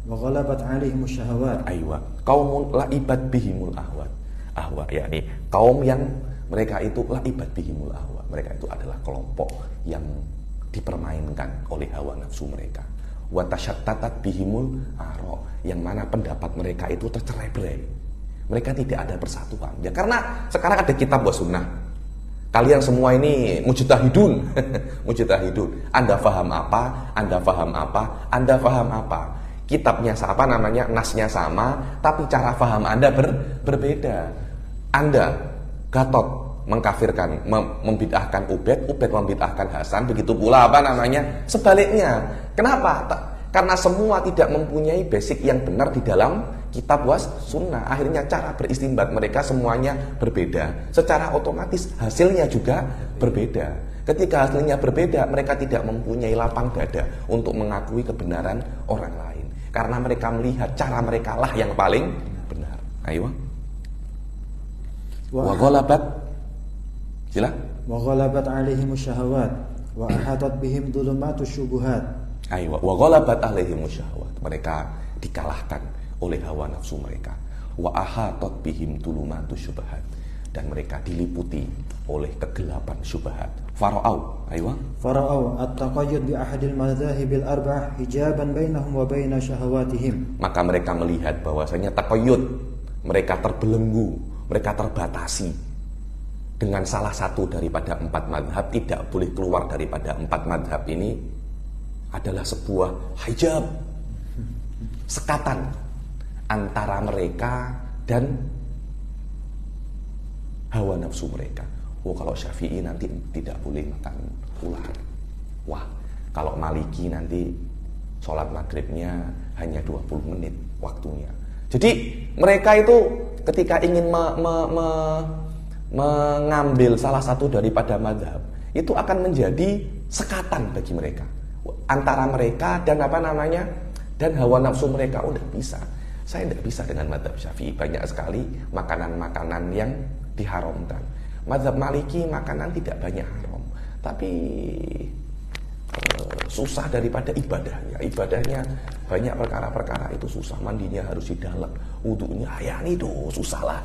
wa ghalabat 'alaihim syahawat. Aywa. Qaumun la'ibat bihimul ahwa. Ahwa yakni kaum yang mereka itu la'ibat bihimul ahwa. Mereka itu adalah kelompok yang dipermainkan oleh hawa nafsu mereka. Wa tashattatat bihimul ara, yang mana pendapat mereka itu tercerai-berai. Mereka tidak ada persatuan. Ya karena sekarang ada kitab wa sunnah. Kalian semua ini mujtahidun. Mujtahidun. Anda faham apa? Anda faham apa? Anda faham apa? Kitabnya apa namanya? Nasnya sama, tapi cara faham Anda berbeda. Anda Gatot mengkafirkan, membid'ahkan Ubaid membid'ahkan Hasan, begitu pula apa namanya? Sebaliknya. Kenapa? Karena semua tidak mempunyai basic yang benar di dalam kitab was sunnah. Akhirnya cara beristinbat mereka semuanya berbeda. Secara otomatis hasilnya juga berbeda. Ketika hasilnya berbeda, mereka tidak mempunyai lapang dada untuk mengakui kebenaran orang lain. Karena mereka melihat cara mereka lah yang paling benar. Ayo. Wa ghalabat sila. Wa ghalabat 'alaihim syahawat wa ahatat bihim dhulumatus syubuhat. Aywa, wa ghalabat 'alaihim syahawat. Mereka dikalahkan oleh hawa nafsu mereka. Wa ahatat bihim dhulumatus syubuhat, dan mereka diliputi oleh kegelapan syubhat. Fara'au, aywa. Fara'au at-taqayyud bi ahadil madzahibil arba'ah hijaban bainahum wa baina syahawatihim. Maka mereka melihat bahwasanya taqayyud, mereka terbelenggu, mereka terbatasi dengan salah satu daripada 4 madhab, tidak boleh keluar daripada 4 madhab ini adalah sebuah hijab, sekatan antara mereka dan hawa nafsu mereka. Oh kalau Syafi'i nanti tidak boleh makan ular. Wah kalau Maliki nanti sholat maghribnya hanya 20 menit waktunya. Jadi mereka itu ketika ingin mengambil salah satu daripada mazhab, itu akan menjadi sekatan bagi mereka antara mereka dan apa namanya, dan hawa nafsu mereka. Oh tidak bisa, saya tidak bisa dengan mazhab Syafi'i, banyak sekali makanan-makanan yang diharamkan. Mazhab Maliki makanan tidak banyak haram, tapi susah daripada ibadahnya banyak perkara-perkara itu susah. Mandinya harus di dalam, wudunya ya ini tuh susah lah.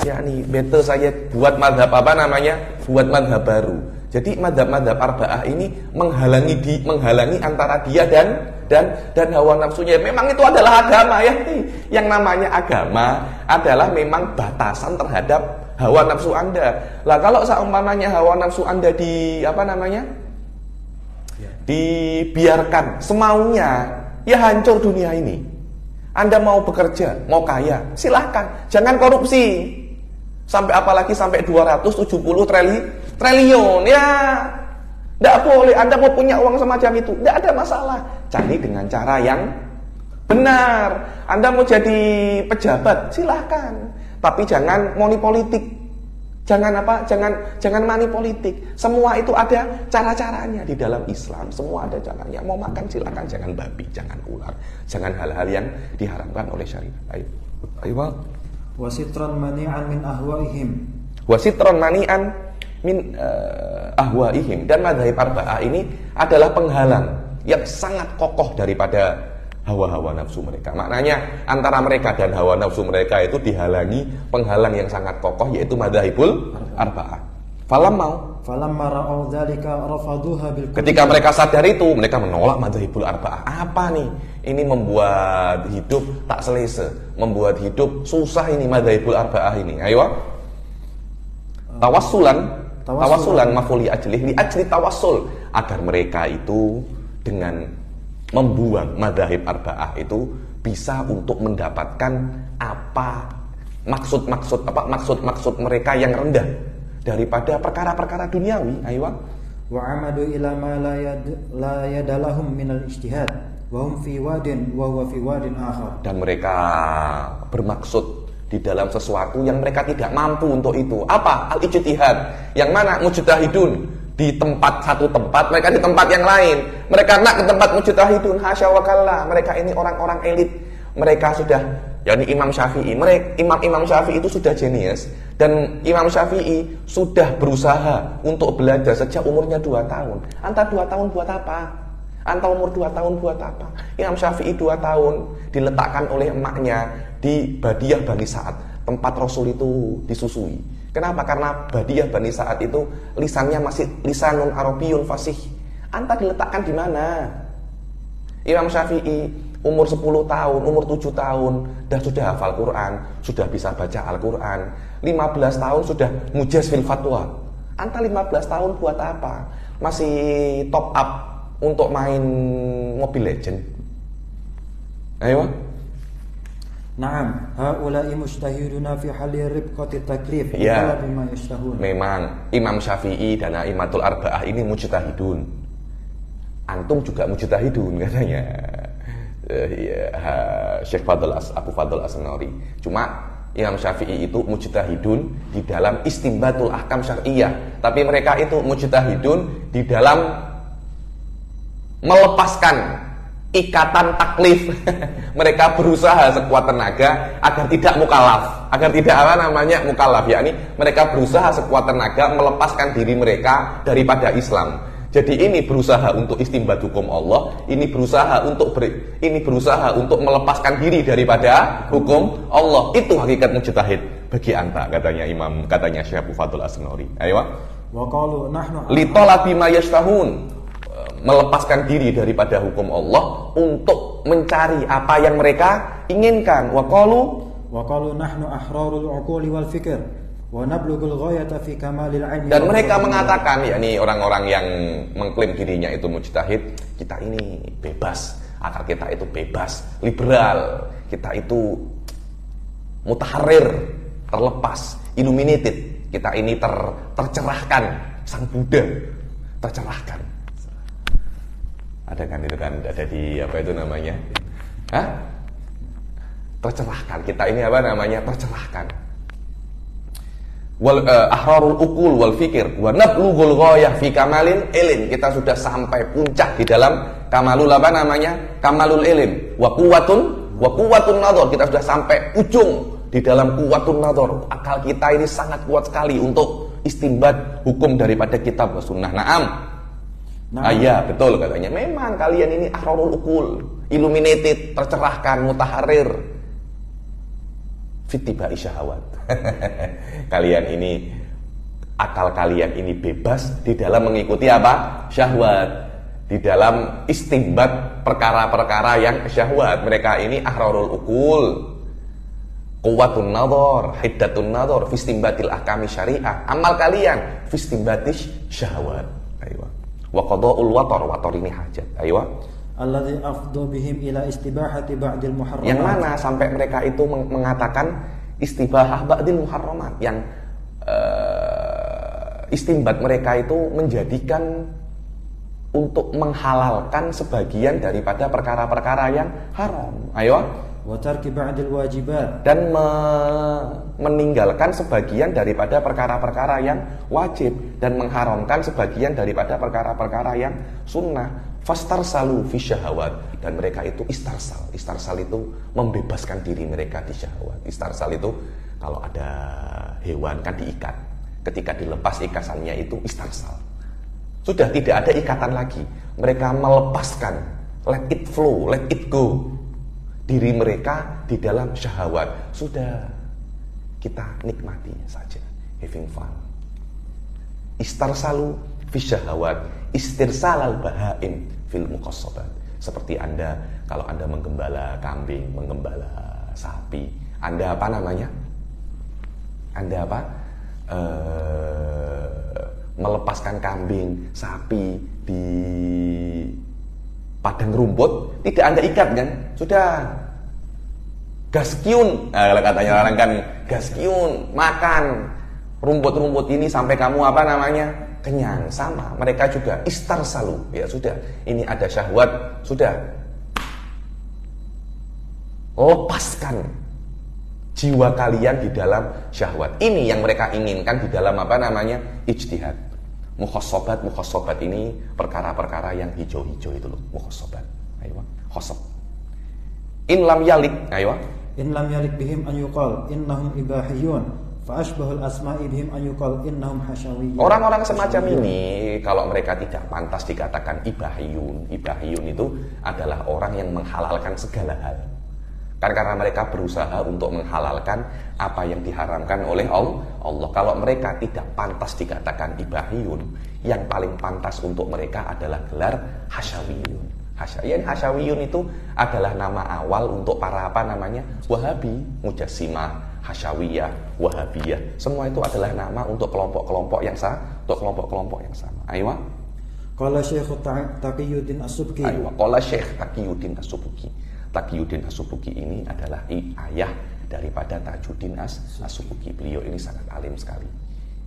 Ya nih, betul saya buat madhab apa namanya, buat madhab baru. Jadi madhab arba'ah ini menghalangi antara dia dan hawa nafsunya. Memang itu adalah agama ya. Yang namanya agama adalah memang batasan terhadap hawa nafsu Anda. Lah kalau seumpamanya hawa nafsu Anda dibiarkan semaunya, ya hancur dunia ini. Anda mau bekerja, mau kaya, silahkan, jangan korupsi. Sampai apalagi sampai 270 triliun, ya tidak boleh. Anda mau punya uang semacam itu, tidak ada masalah. Cari dengan cara yang benar. Anda mau jadi pejabat, silahkan, tapi jangan money politik. Jangan money politik. Semua itu ada cara-caranya di dalam Islam. Semua ada caranya. Mau makan silahkan, jangan babi, jangan ular, jangan hal-hal yang diharamkan oleh syariat. Ayo. Wasitran mani'an min ahwaihim. Wasitran mani'an min ahwaihim. Dan mazhab arba'ah ini adalah penghalang yang sangat kokoh daripada hawa-hawa nafsu mereka. Maknanya antara mereka dan hawa nafsu mereka itu dihalangi penghalang yang sangat kokoh, yaitu mazhabul arba'ah. Falamma ra'au dzalika rafaduha bil kulli. Ketika mereka sadar itu, mereka menolak madzhabul arba'ah. Apa nih? Ini membuat hidup tak selesa, membuat hidup susah ini madzhabul arba'ah ini. Ayo. Tawassulan mafuli ajli tawassul, agar mereka itu dengan membuang madzhab arba'ah itu bisa untuk mendapatkan maksud mereka yang rendah daripada perkara-perkara duniawi. Ayo. Wa amadu ila ma la yadalahum min al-ijtihad wa hum fi wadin wa huwa fi wadin akhar. Dan mereka bermaksud di dalam sesuatu yang mereka tidak mampu untuk itu. Apa? Al-ijtihad. Yang mana? Mujtahidun. Di satu tempat, mereka di tempat yang lain. Mereka nak ke tempat mujtahidun. Hasya wa kalla. Mereka ini orang-orang elit. Mereka sudah, yakni Imam Syafi'i. Imam Syafi'i itu sudah jenius. Dan Imam Syafi'i sudah berusaha untuk belajar sejak umurnya 2 tahun. Anta 2 tahun buat apa? Anta umur 2 tahun buat apa? Imam Syafi'i 2 tahun diletakkan oleh emaknya di Badiah Bani Sa'ad, tempat Rasul itu disusui. Kenapa? Karena Badiah Bani Sa'ad itu lisannya masih lisanun Arabiyun fasih. Anta diletakkan di mana? Imam Syafi'i umur 10 tahun, umur 7 tahun sudah hafal Quran, sudah bisa baca Al-Quran. 15 tahun sudah mujaz fil fatwa. Anta 15 tahun buat apa? Masih top up untuk main Mobile Legend. Ayo. Naam, haula'i mujtahiduna fi hali ribqati taklif ya, bima yashtahun. Memang Imam Syafi'i dan A'immatul Arba'ah ini mujtahidun. Antum juga mujtahidun katanya. Syekh Abu Fadl As-Sanuri. Cuma Imam Syafi'i itu mujtahidun di dalam istinbatul ahkam syar'iyyah, tapi mereka itu mujtahidun di dalam melepaskan ikatan taklif. Mereka berusaha sekuat tenaga agar tidak mukallaf, agar tidak mukallaf, yakni mereka berusaha sekuat tenaga melepaskan diri mereka daripada Islam. Jadi ini berusaha untuk istinbat hukum Allah, ini berusaha untuk melepaskan diri daripada hukum Allah. Itu hakikat mujtahid bagi anta, katanya Syekh Abu Fadl As-Sanuri. Ayo. Wa qalu nahnu li talabi ma yashtahun, melepaskan diri daripada hukum Allah untuk mencari apa yang mereka inginkan. Wa qalu nahnu ahrarul uquli wal fikr wa nablughul ghayata fi kamalil ilmi. Dan mereka mengatakan, yakni orang-orang yang mengklaim dirinya itu mujtahid, kita ini bebas, akal kita itu bebas, liberal, kita itu mutaharrir, terlepas, illuminated, kita ini tercerahkan, sang Buddha tercerahkan. Ada kan itu kan, ada di apa itu namanya? Tercerahkan. Kita ini apa namanya? Tercerahkan. Ahrarul uqul wal fikir wa nablughul ghayah fi kamalil ilm. Kita sudah sampai puncak di dalam kamalul kamalul ilm. Wa quwwatun nadhar. Kita sudah sampai ujung di dalam quwwatun nadhar. Akal kita ini sangat kuat sekali untuk istinbat hukum daripada kitab wa sunnah. Naam. Iya, betul katanya. Memang kalian ini ahrarul uqul, illuminated, tercerahkan, mutaharrir. Fitibai syahwat. Kalian ini, akal kalian ini bebas di dalam mengikuti apa? Syahwat. Di dalam istinbat perkara-perkara yang syahwat. Mereka ini ahrarul uqul, quwwatun nadhar, hiddatun nadhar, fistimbatil ahkami syariah. Amal kalian fistimbatis syahwat. Ayo. Wa qada'ul watar ini hajat. Ayo. Alladzi afdha bihim ila istibahati ba'dil muharramat. Yang mana sampai mereka itu mengatakan istibahah ba'dil muharramat, yang istimbat mereka itu menjadikan untuk menghalalkan sebagian daripada perkara-perkara yang haram. Ayo. Wa tarki ba'dil wajibat, dan meninggalkan sebagian daripada perkara-perkara yang wajib dan mengharamkan sebagian daripada perkara-perkara yang sunnah. Fastarsalu fi syahawat, dan mereka itu istarsal itu membebaskan diri mereka di syahwat. Istarsal itu kalau ada hewan kan diikat, ketika dilepas ikatannya itu istarsal, sudah tidak ada ikatan lagi, mereka melepaskan, let it flow, let it go, diri mereka di dalam syahwat. Sudah, kita nikmati saja, having fun. Istarsalu fi syahawat istirsalal bahaim fil muqassabat. Seperti Anda kalau Anda menggembala kambing, menggembala sapi, Anda apa namanya? Anda apa? Melepaskan kambing, sapi di padang rumput, tidak Anda ikat kan? Sudah gaskiun. Kalau katanya orang kan gaskiun, makan rumput-rumput ini sampai kamu apa namanya? Kenyang. Sama, mereka juga istarsalu. Ya sudah, ini ada syahwat, sudah lepaskan jiwa kalian di dalam syahwat. Ini yang mereka inginkan di dalam apa namanya? Ijtihad. Mukhassabat ini perkara-perkara yang hijau-hijau itu loh, mukhassabat. Ayo, khosab. In lam yalik, ayo. In lam yalik bihim an yuqal innahum ibahiyun fa asbahul asma'i bihim an yuqal innahum hasyawiyyun. Orang-orang semacam ini kalau mereka tidak pantas dikatakan ibahiyun. Ibahiyun itu adalah orang yang menghalalkan segala hal. Kan karena mereka berusaha untuk menghalalkan apa yang diharamkan oleh Allah. Kalau mereka tidak pantas dikatakan ibahiyun, yang paling pantas untuk mereka adalah gelar hasyawiyun. Hasyawiyun itu adalah nama awal untuk para apa namanya? Wahabi, Mujassimah, Hasyawiyah, Wahabiyah. Semua itu adalah nama untuk kelompok-kelompok yang sama, Ayo. Qala Syekh Taqiyuddin As-Subki. Ayo, qala Syekh Taqiyuddin As-Subki. Taqiyuddin As-Subki ini adalah ayah daripada Tajuddin As-Subki. Beliau ini sangat alim sekali.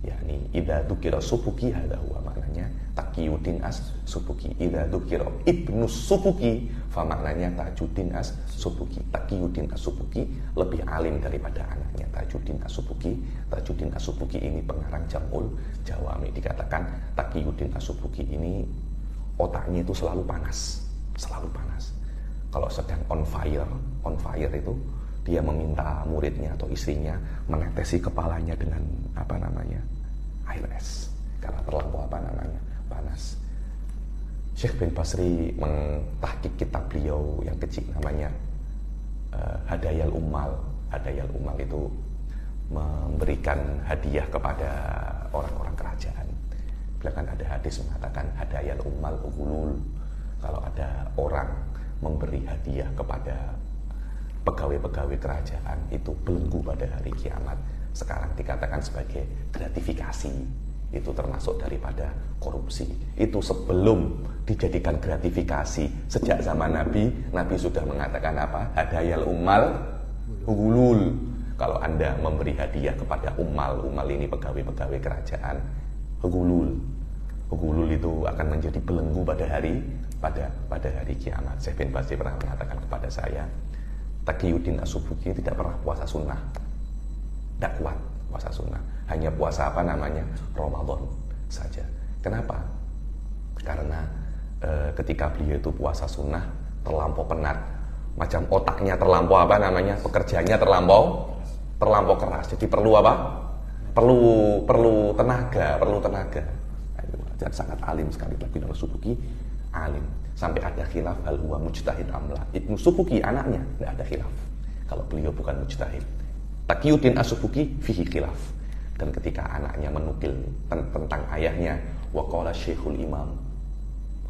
Yakni idza dzukira Subki hadza huwa maknanya Taqiyuddin As-Subki. Idza dzukira Ibnu Subki fa maknanya Tajuddin As-Subki. Taqiyuddin As-Subki lebih alim daripada anaknya Tajuddin As-Subki. Tajuddin As-Subki ini pengarang Jam'ul Jawami. Dikatakan Taqiyuddin As-Subki ini otaknya itu selalu panas. Kalau sedang on fire itu dia meminta muridnya atau istrinya menetesi kepalanya dengan apa namanya? Air es. Karena terlampau apa namanya? Panas. Syekh bin Basri mentahqiq kitab beliau yang kecil namanya Hadayal Ummal. Hadayal Ummal itu memberikan hadiah kepada orang-orang kerajaan. Bahkan ada hadis mengatakan Hadayal Ummal ugulul. Kalau ada orang memberi hadiah kepada pegawai-pegawai kerajaan itu belenggu pada hari kiamat. Sekarang dikatakan sebagai gratifikasi. Itu termasuk daripada korupsi. Itu sebelum dijadikan gratifikasi. Sejak zaman Nabi sudah mengatakan apa? Hadayal ummal hugulul. Kalau Anda memberi hadiah kepada ummal ini pegawai-pegawai kerajaan, hugulul itu akan menjadi belenggu pada hari kiamat. Syekh bin Basri pernah mengatakan kepada saya, Taqiyuddin As-Subki tidak pernah puasa sunnah, tidak kuat puasa sunnah, hanya puasa apa namanya Ramadan saja. Kenapa? Karena ketika beliau itu puasa sunnah terlampau penat, macam otaknya terlampau apa namanya, pekerjaannya terlampau keras. Jadi perlu apa? Perlu tenaga. Dan sangat alim sekali Taqiyuddin As-Subki, alim. Sampai ada khilaf hal huwa mujtahid amla. Ibnu Subki anaknya tidak ada khilaf kalau beliau bukan mujtahid. Taqiyuddin As-Subki fihi khilaf. Dan ketika anaknya menukil tentang ayahnya, waqala Syekhul Imam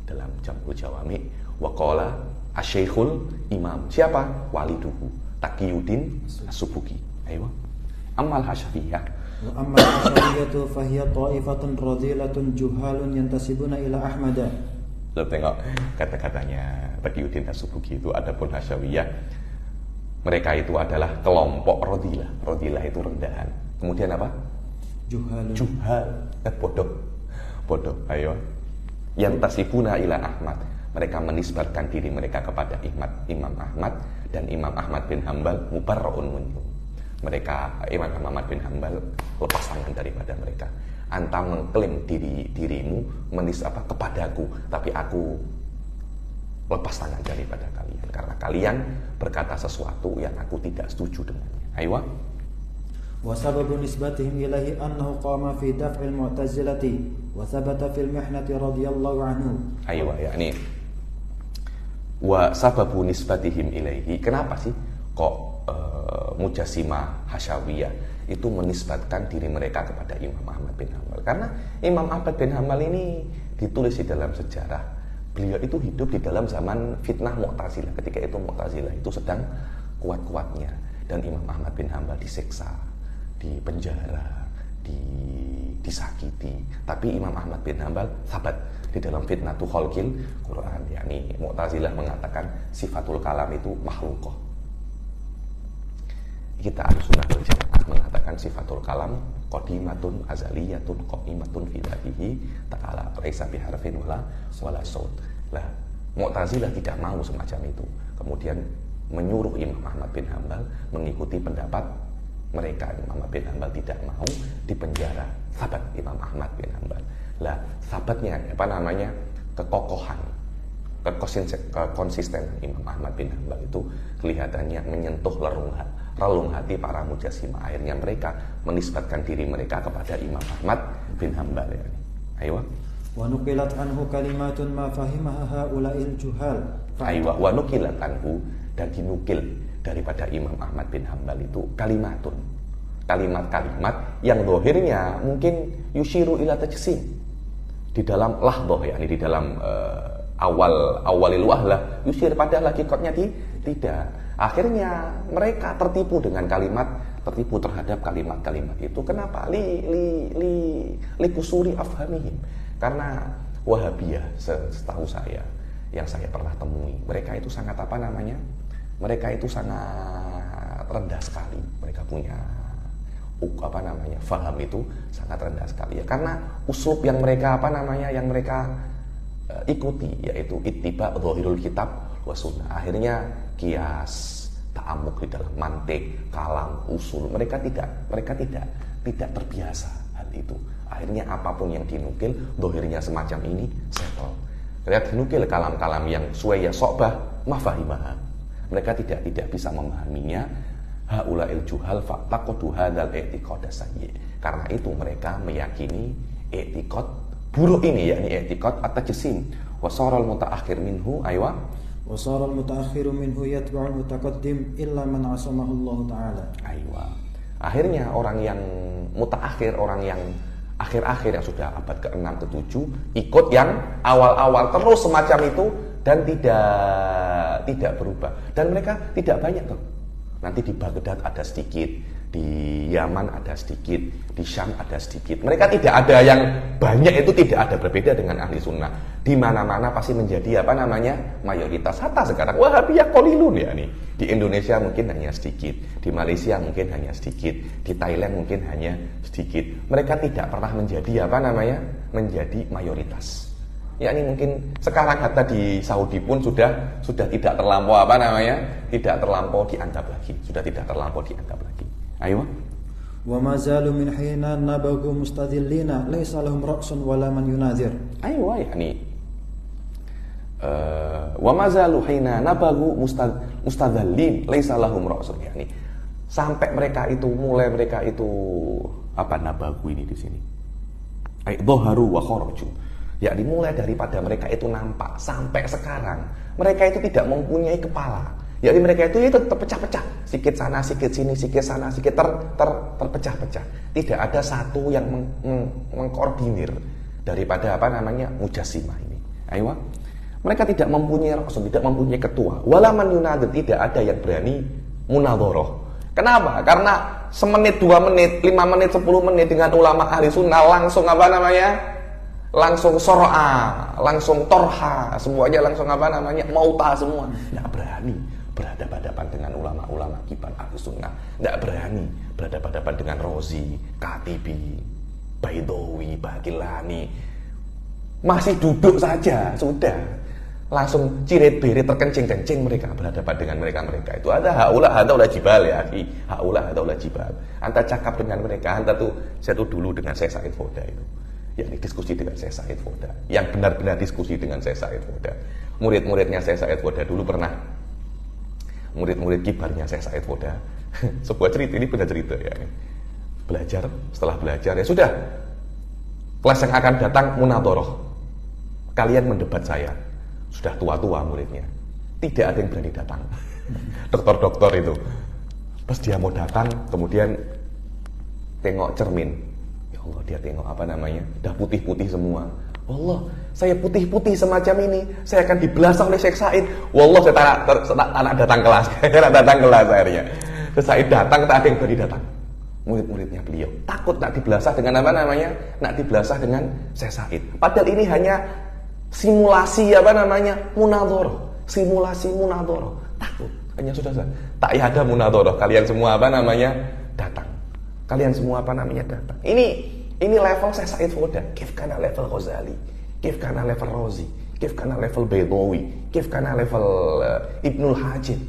dalam Jam'ul Jawami, waqala Asy-Syekhul Imam. Siapa? Waliduhu Taqiyuddin As-Subki. Ayo. Amal Hasyawiyah. Wa amma al-Hasyawiyatu fahiya ta'ifatun radhilatun juhalun yantasibuna ila Ahmada. Lo tengok kata-katanya Taqiyuddin As-Subki itu. Adapun Hasyawiyah, mereka itu adalah kelompok radilah. Radilah itu rendahan. Kemudian apa? Juhal. Bodoh. Ayo. Yantasibuna ila Ahmad. Mereka menisbatkan diri mereka kepada Imam Ahmad, dan Imam Ahmad bin Hambal mubarra'un minhu. Mereka Imam Ahmad bin Hambal lepas tangan daripada mereka. Anta mengklaim dirimu kepadaku, tapi aku lepas tangan daripada kalian karena kalian berkata sesuatu yang aku tidak setuju dengannya. Ayo. Wa sababu nisbatihim ilaihi annahu qama fi daf'il mu'tazilati wa thabata fil mihnati radhiyallahu anhu. Ayo, yakni wa sababu nisbatihim ilaihi. Kenapa sih kok Mujassimah Hasyawiyah itu menisbatkan diri mereka kepada Imam Ahmad bin Hanbal. Karena Imam Ahmad bin Hanbal ini ditulis di dalam sejarah, beliau itu hidup di dalam zaman fitnah Mu'tazilah. Ketika itu Mu'tazilah itu sedang kuat-kuatnya, dan Imam Ahmad bin Hanbal disiksa, dipenjara, disakiti. Tapi Imam Ahmad bin Hanbal sabat di dalam fitnatul khalqil Quran, yakni Mu'tazilah mengatakan sifatul kalam itu makhluqah. Kita Ahlussunnah wal Jamaah mengatakan sifatul kalam qadimatun azaliyatun qaimatun fi dzatihi ta'ala laisa biharfin wala saut. Lah, Mu'tazilah tidak mau semacam itu. Kemudian menyuruh Imam Ahmad bin Hanbal mengikuti pendapat mereka. Imam Ahmad bin Hanbal tidak mau, dipenjara. Sahabat Imam Ahmad bin Hanbal. Lah, sahabatnya kekokohan, kekonsistenan Imam Ahmad bin Hanbal itu kelihatannya menyentuh relung hati para mujassimah. Akhirnya mereka menisbatkan diri mereka kepada Imam Ahmad bin Hanbal. Ayo. Wa nuqilat anhu kalimatun ma fahimaha haula'il juhal. Ayo, wa nuqilat anhu, dan dinukil daripada Imam Ahmad bin Hanbal itu kalimat-kalimat yang zahirnya mungkin yushiru ila tajsim, di dalam lahdoh, yakni di dalam awalil wahlah, yushir pada hakikatnya tidak. Akhirnya mereka tertipu terhadap kalimat-kalimat itu. Kenapa? Li kusuri afhamihim. Karena Wahabiyah, setahu saya, yang saya pernah temui, mereka itu sangat mereka itu sangat rendah sekali. Mereka punya faham itu sangat rendah sekali ya. Karena uslub yang mereka ikuti, yaitu ittiba dhahirul kitab wa sunnah. Akhirnya kias, ta'amuk di dalam mantik, kalam, usul, mereka tidak terbiasa hal itu. Akhirnya apapun yang dinukil dhahirnya semacam ini settle. Mereka dinukil kalam-kalam yang suwaya so'bah mafahimah. Mereka tidak bisa memahaminya. Haula'il juhal fa'taqadu hadzal i'tiqad sayyi. Karena itu mereka meyakini i'tiqad buruk ini, yakni i'tiqad at-tajsim. Wa sharal mutaakhir minhu aywa. Wa sharal mutaakhiru minhu yatba'ul mutaqaddim illa man asamahu Allah taala. Aywa. Akhirnya orang yang mutaakhir, orang yang akhir-akhir yang sudah abad ke-6 ke-7 ikut yang awal-awal terus semacam itu dan tidak berubah. Dan mereka tidak banyak tuh. Nanti di Baghdad ada sedikit, di Yaman ada sedikit, di Syam ada sedikit. Mereka tidak ada yang banyak, itu tidak ada, berbeda dengan ahli sunnah. Di mana-mana pasti menjadi mayoritas. Hatta sekarang Wahabiyah qalilun ya nih. Di Indonesia mungkin hanya sedikit, di Malaysia mungkin hanya sedikit, di Thailand mungkin hanya sedikit. Mereka tidak pernah menjadi menjadi mayoritas. Ya ini mungkin sekarang hatta di Saudi pun sudah tidak terlampau tidak terlampau dianggap lagi, sudah tidak terlampau dianggap lagi. Ayo. Wa ma zalu min hina nabagu mustadillina laisa lahum ra'sun wala man yunazir. Ayo yakni wa ma zalu hina nabagu mustadallin laisa lahum ra'sun, yakni sampai mereka itu nabagu ini di sini. Ai dhaharu wa kharaju. Ya, dimulai daripada mereka itu nampak sampai sekarang mereka itu tidak mempunyai kepala. Jadi mereka itu terpecah-pecah, sikit sana, sikit sini, sikit sana, sikit terpecah-pecah. Tidak ada satu yang mengkoordinir daripada mujassimah ini. Ayo. Mereka tidak mempunyai rasul, tidak mempunyai ketua. Walaman yunadir, tidak ada yang berani munadharah. Kenapa? Karena semenit, 2 menit, 5 menit, 10 menit dengan ulama ahli sunnah langsung langsung soro'a, langsung torha, semuanya langsung mauta semua. Tidak berani berhadapan-hadapan dengan ulama-ulama kibar ahli sunnah. Tidak berani berhadapan-hadapan dengan Rozi, Katibi, Baidawi, Baqillani. Masih duduk saja, sudah. Langsung cirit-birit terkencing-kencing mereka berhadapan dengan mereka itu. Ada haula jibal ya, haula jibal. Anta cakap dengan mereka, saya dulu dengan saya Said Foda itu. Yang diskusi dengan saya Said Foda, yang benar-benar diskusi dengan saya Said Foda. Murid-muridnya saya Said Foda dulu pernah, murid-murid kibarnya saya Said Foda. Sebuah cerita, ini benar cerita ya. Setelah belajar ya sudah, kelas yang akan datang munadharah. Kalian mendebat saya. Sudah tua-tua muridnya, tidak ada yang berani datang. Dokter-dokter itu Pas dia mau datang, kemudian tengok cermin. Ya Allah, dia tengok apa namanya, udah putih-putih semua. Allah, saya putih-putih semacam ini, saya akan dibelasah oleh Syekh Said. Wallah, saya tak datang kelas. Saya datang kelas akhirnya. Syekh Said datang, tak ada yang beri datang. Murid-muridnya beliau takut nak dibelasah dengan apa namanya, nak dibelasah dengan Syekh Said. Padahal ini hanya simulasi apa namanya, munadharah. Simulasi munadharah. Takut. Hanya sudah tak ada munadharah. Kalian semua apa namanya datang. Kalian semua apa namanya datang. Ini level Syekh Said Foda. Kif kana level Ghazali, kif kana level Razi, kif kana level Baydawi, kif kana level Ibnul Hajib.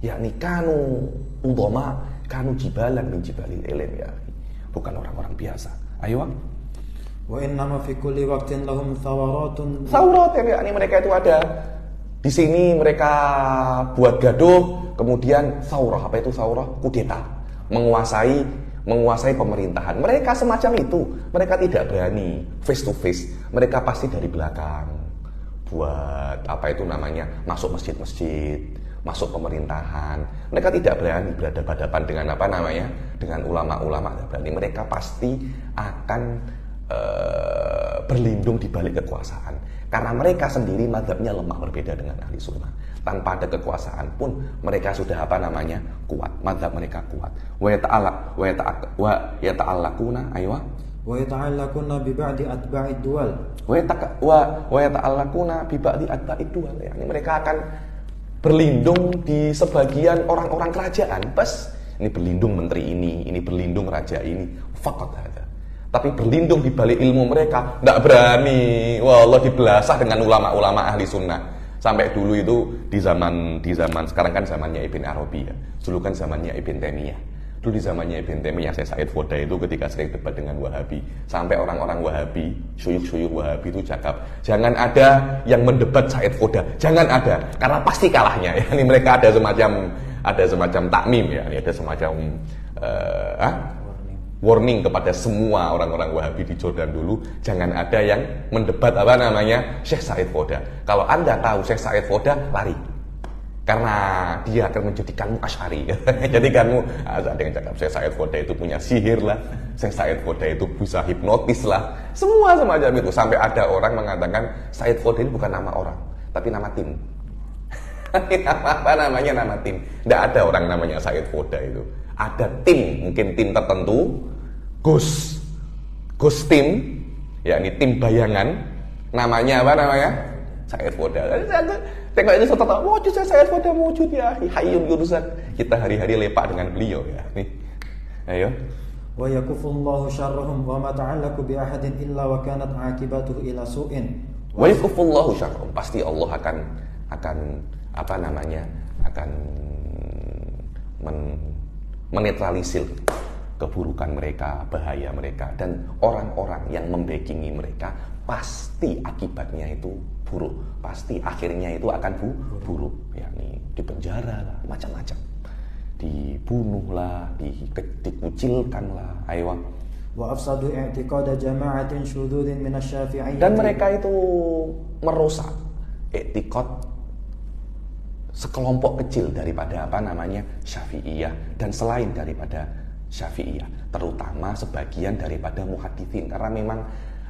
Yakni kanu udama, kanu jibalan min jibalil ilm ya. Bukan orang-orang biasa. Ayo. Wa innama fi kulli waqtin lahum thawaratun. Thawrat ya, ini mereka itu ada. Di sini mereka buat gaduh, kemudian saurah. Apa itu saurah? Kudeta. Menguasai pemerintahan. Mereka semacam itu. Mereka tidak berani face to face. Mereka pasti dari belakang. Buat apa itu namanya? Masuk masjid-masjid, masuk pemerintahan. Mereka tidak berani berhadapan-hadapan dengan apa namanya? Dengan ulama-ulama. Tidak berani. Mereka pasti akan berlindung di balik kekuasaan. Karena mereka sendiri mazhabnya lemah, berbeda dengan ahli sunnah. Tanpa ada kekuasaan pun mereka sudah apa namanya kuat. Mazhab mereka kuat. Wa yata'allaquna aywa wa yata'allaquna bi ba'di atba'id duwal. Wa yata'allaquna bi ba'di atba'id duwal. Yani mereka akan berlindung di sebagian orang-orang kerajaan. Pas ini berlindung menteri ini berlindung raja ini. Faqat hadza. Tapi berlindung di balik ilmu mereka tidak berani. Wallah, dibelasah dengan ulama-ulama ahli sunnah. Sampai dulu itu di zaman sekarang kan zamannya Ibn Arabi ya. Dulu kan zamannya Ibn Taimiyah. Dulu di zamannya Ibn Taimiyah Syekh Said Foda itu ketika sering debat dengan Wahabi, sampai orang-orang Wahabi, syuyukh Wahabi itu cakap, jangan ada yang mendebat Said Foda, jangan ada, karena pasti kalahnya. Ya, ini mereka ada semacam takmim ya, ada semacam warning kepada semua orang-orang Wahabi di Jordan dulu, jangan ada yang mendebat apa namanya Syekh Said Foda. Kalau Anda tahu Syekh Said Foda, lari. Karena dia akan menjadikanmu Asy'ari. Jadikanmu ada yang cakap Syekh Said Foda itu punya sihir lah, Syekh Said Foda itu bisa hipnotis lah. Semua semacam itu. Sampai ada orang mengatakan Said Foda ini bukan nama orang, tapi nama tim. Apa namanya, nama tim. Tidak ada orang namanya Said Foda itu. Ada tim, mungkin tim tertentu, Gus tim, yakni tim bayangan, namanya apa namanya? Said Foda. Tengok itu serta wujud Said Foda wujud ya, hayyun yurzak. Kita hari-hari lepak dengan beliau ya. Nih, ayo. Wa yakufullahu syarrahum wa ma ta'allaqu bi ahadin illa wa kanat 'aqibatuhu ila su'in. Wa yakufullahu syarrahum, pasti Allah akan apa namanya? Akan menetralisir keburukan mereka, bahaya mereka, dan orang-orang yang membackingi mereka pasti akibatnya itu buruk, pasti akhirnya itu akan buruk, yakni dipenjara lah, macam-macam, dibunuh lah, dikucilkan lah, ayo. Wa afsadu i'tiqad jama'atin syududin min asy-Syafi'iyyah. Dan mereka itu merusak i'tiqad sekelompok kecil daripada apa namanya Syafi'iyah dan selain daripada Syafi'iyah, terutama sebagian daripada muhaditsin, karena memang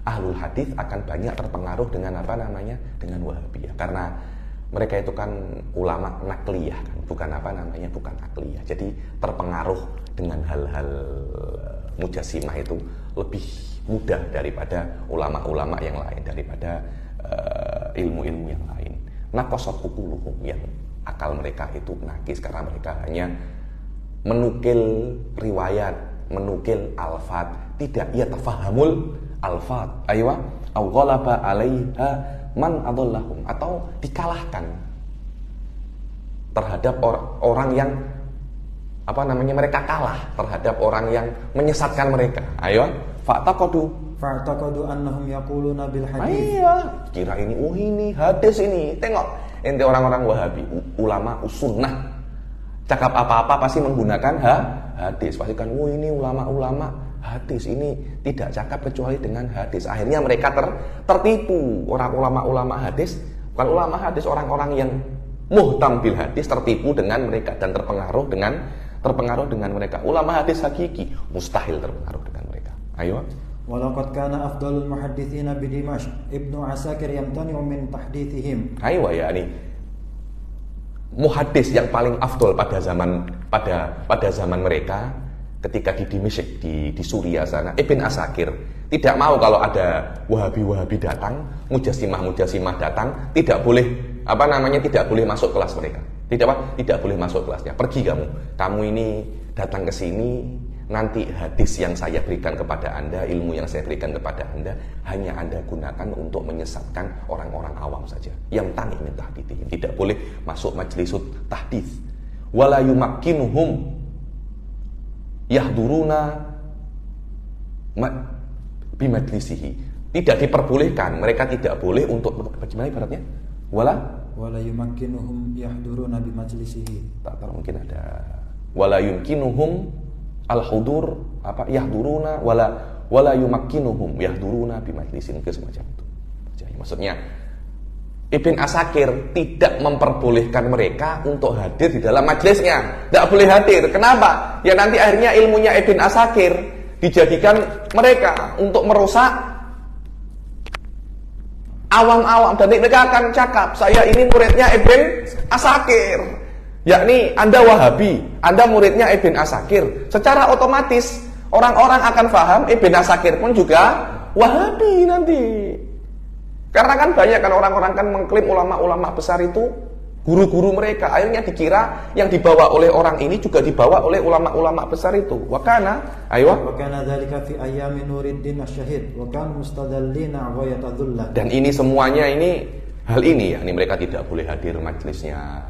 ahlul hadis akan banyak terpengaruh dengan apa namanya dengan Wahabiyah, karena mereka itu kan ulama nakliyah kan, bukan apa namanya bukan akliyah, jadi terpengaruh dengan hal-hal mujassimah itu lebih mudah daripada ulama-ulama yang lain, daripada ilmu-ilmu yang lain. Naqasat uquluhum, yang akal mereka itu nakis karena mereka hanya menukil riwayat, menukil alfat, tidak yatafahamul alfat. Aywa, aw ghalaba 'alaiha man adallahum, atau dikalahkan terhadap orang yang apa namanya mereka kalah terhadap orang yang menyesatkan mereka. Ayo, fa'taqadu annahum yaquluna bil hadits. Iya, kira ini hadis ini. Tengok ente orang-orang Wahabi, ulama sunnah, cakap apa-apa pasti menggunakan hadis. Pasti kan, ini ulama-ulama hadis ini tidak cakap kecuali dengan hadis. Akhirnya mereka tertipu. Orang ulama hadis, bukan ulama hadis, orang-orang yang muhtam bil hadis tertipu dengan mereka dan terpengaruh dengan terpengaruh dengan mereka. Ulama hadis hakiki mustahil terpengaruh dengan mereka. Ayo. Walaqad kana afdalul muhadditsina bi Dimashq Ibnu Asakir yamtani'u min tahditsihim. Ayo ya ini. Muhaddis yang paling afdol pada zaman mereka ketika di Dimashq di Suriah sana, Ibn Asakir tidak mau kalau ada Wahabi datang, Mujassimah datang, tidak boleh masuk kelas mereka. Tidak boleh masuk kelasnya. Pergi kamu ini datang ke sini, nanti hadis yang saya berikan kepada Anda, ilmu yang saya berikan kepada Anda, hanya Anda gunakan untuk menyesatkan orang-orang awam saja. Yang tani min tahditsihim, tidak boleh masuk majlisut tahdits. Wala yumakkinuhum yahduruna bimajlisihi. Tidak diperbolehkan, mereka tidak boleh untuk bagaimana ibaratnya? Wala yumakkinuhum yahduruna bimajlisihi. Tak tahu mungkin ada wala yumkinuhum al-hudur yahduruna wala yumakkinuhum yahduruna bimajlisin, ke semacam itu. Jadi maksudnya Ibn Asakir tidak memperbolehkan mereka untuk hadir di dalam majelisnya. Tidak boleh hadir. Kenapa? Ya nanti akhirnya ilmunya Ibn Asakir dijadikan mereka untuk merusak awam-awam, dan mereka akan cakap, saya ini muridnya Ibn Asakir, yakni Anda Wahabi, Anda muridnya Ibn Asakir. Secara otomatis orang-orang akan paham Ibn Asakir pun juga Wahabi nanti. Karena kan banyak kan orang-orang kan mengklaim ulama-ulama besar itu guru-guru mereka. Akhirnya dikira yang dibawa oleh orang ini juga dibawa oleh ulama-ulama besar itu. Wakana dzalika fi ayyami Nuruddin Asy-Syahid wa kan mustadallina ghayatadullah. Dan ini semuanya hal ini mereka tidak boleh hadir majelisnya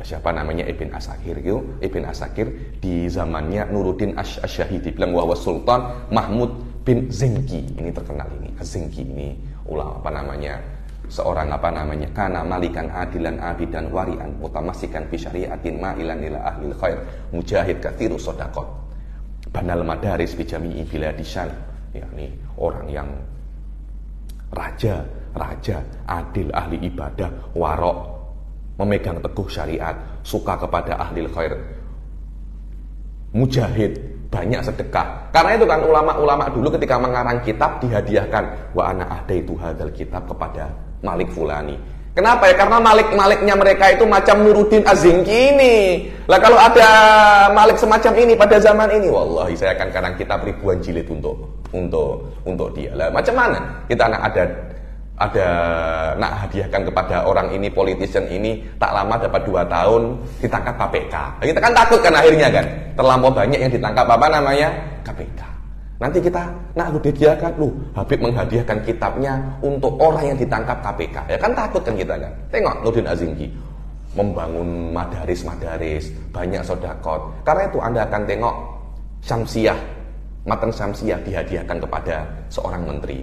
Ibn Asakir itu. Ibn Asakir di zamannya Nuruddin Asy-Syahid dibilang bahwa Sultan Mahmud bin Zenki, ini terkenal ini. Zenki ini ulama seorang kana malikan adilan abidan warian mutamassikan bi syariatin ma'ilan ila ahlil khair mujahid katsiru shadaqat banal madaris bi jami'i biladisyan, yakni orang yang raja adil, ahli ibadah, warok, memegang teguh syariat, suka kepada ahlil khair, mujahid, banyak sedekah. Karena itu kan ulama-ulama dulu ketika mengarang kitab dihadiahkan wa ana ahdaitu hadzal kitab kepada Malik Fulani. Kenapa ya? Karena Maliknya mereka itu macam Nuruddin Az-Zinki ini. Lah kalau ada Malik semacam ini pada zaman ini, wallahi saya akan karang kitab ribuan jilid untuk dia. Lah macam mana kita nak hadiahkan kepada orang ini, politician ini, tak lama dapat 2 tahun ditangkap KPK. Nah, kita kan takut kan akhirnya kan, terlampau banyak yang ditangkap KPK. Nanti kita hadiahkan, Habib menghadiahkan kitabnya untuk orang yang ditangkap KPK. Ya kan takut kan kita kan. Tengok Nuruddin Az-Zinki membangun madaris, banyak sedekah. Karena itu Anda akan tengok Syamsiyah, matan Syamsiyah dihadiahkan kepada seorang menteri.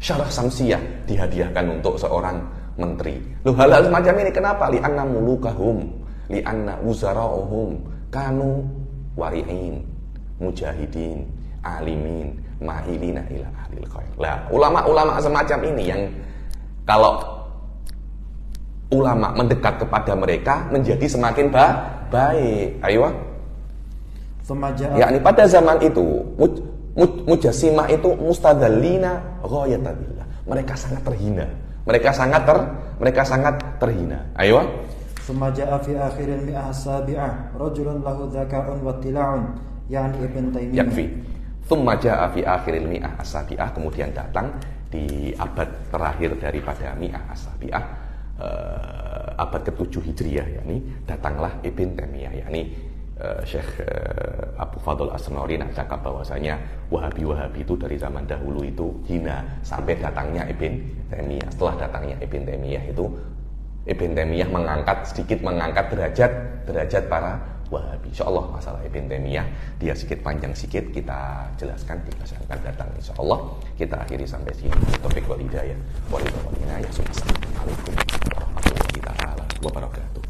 Syarah Syamsiyah dihadiahkan untuk seorang menteri. Hal-hal semacam ini kenapa? Li'anna mulukahum, li'anna wuzara'uhum kanu wari'in, mujahidin, alimin, ma'ilina ila ahlil khair. Lah, ulama-ulama semacam ini yang kalau ulama mendekat kepada mereka menjadi semakin baik. Ayo. Yakni pada zaman itu Mujassimah itu mustadzallina ghayatadillah. Mereka sangat terhina. Mereka sangat terhina. Ayo. Tsumma jaa fi akhiril mi'ah as-sabi'ah rajulun lahu dzaka'un wa tila'un, yani Ibn Taimiyah. Yakfi. Tsumma jaa fi akhiril mi'ah as-sabi'ah, kemudian datang di abad terakhir daripada mi'ah as-sabi'ah, abad ke-7 Hijriah, yakni datanglah Ibn Taimiyah, yakni Syekh Abu Fadl As-San'ani nak cakap bahwasanya Wahabi itu dari zaman dahulu itu hina sampai datangnya Ibn Taimiyah. Setelah datangnya Ibn Taimiyah itu Ibn Taimiyah sedikit mengangkat derajat para Wahabi. Insyaallah masalah Ibn Taimiyah dia sedikit panjang kita jelaskan di kelas yang akan datang insyaallah. Kita akhiri sampai sini. Taufik wal hidayah. Assalamualaikum warahmatullahi wabarakatuh.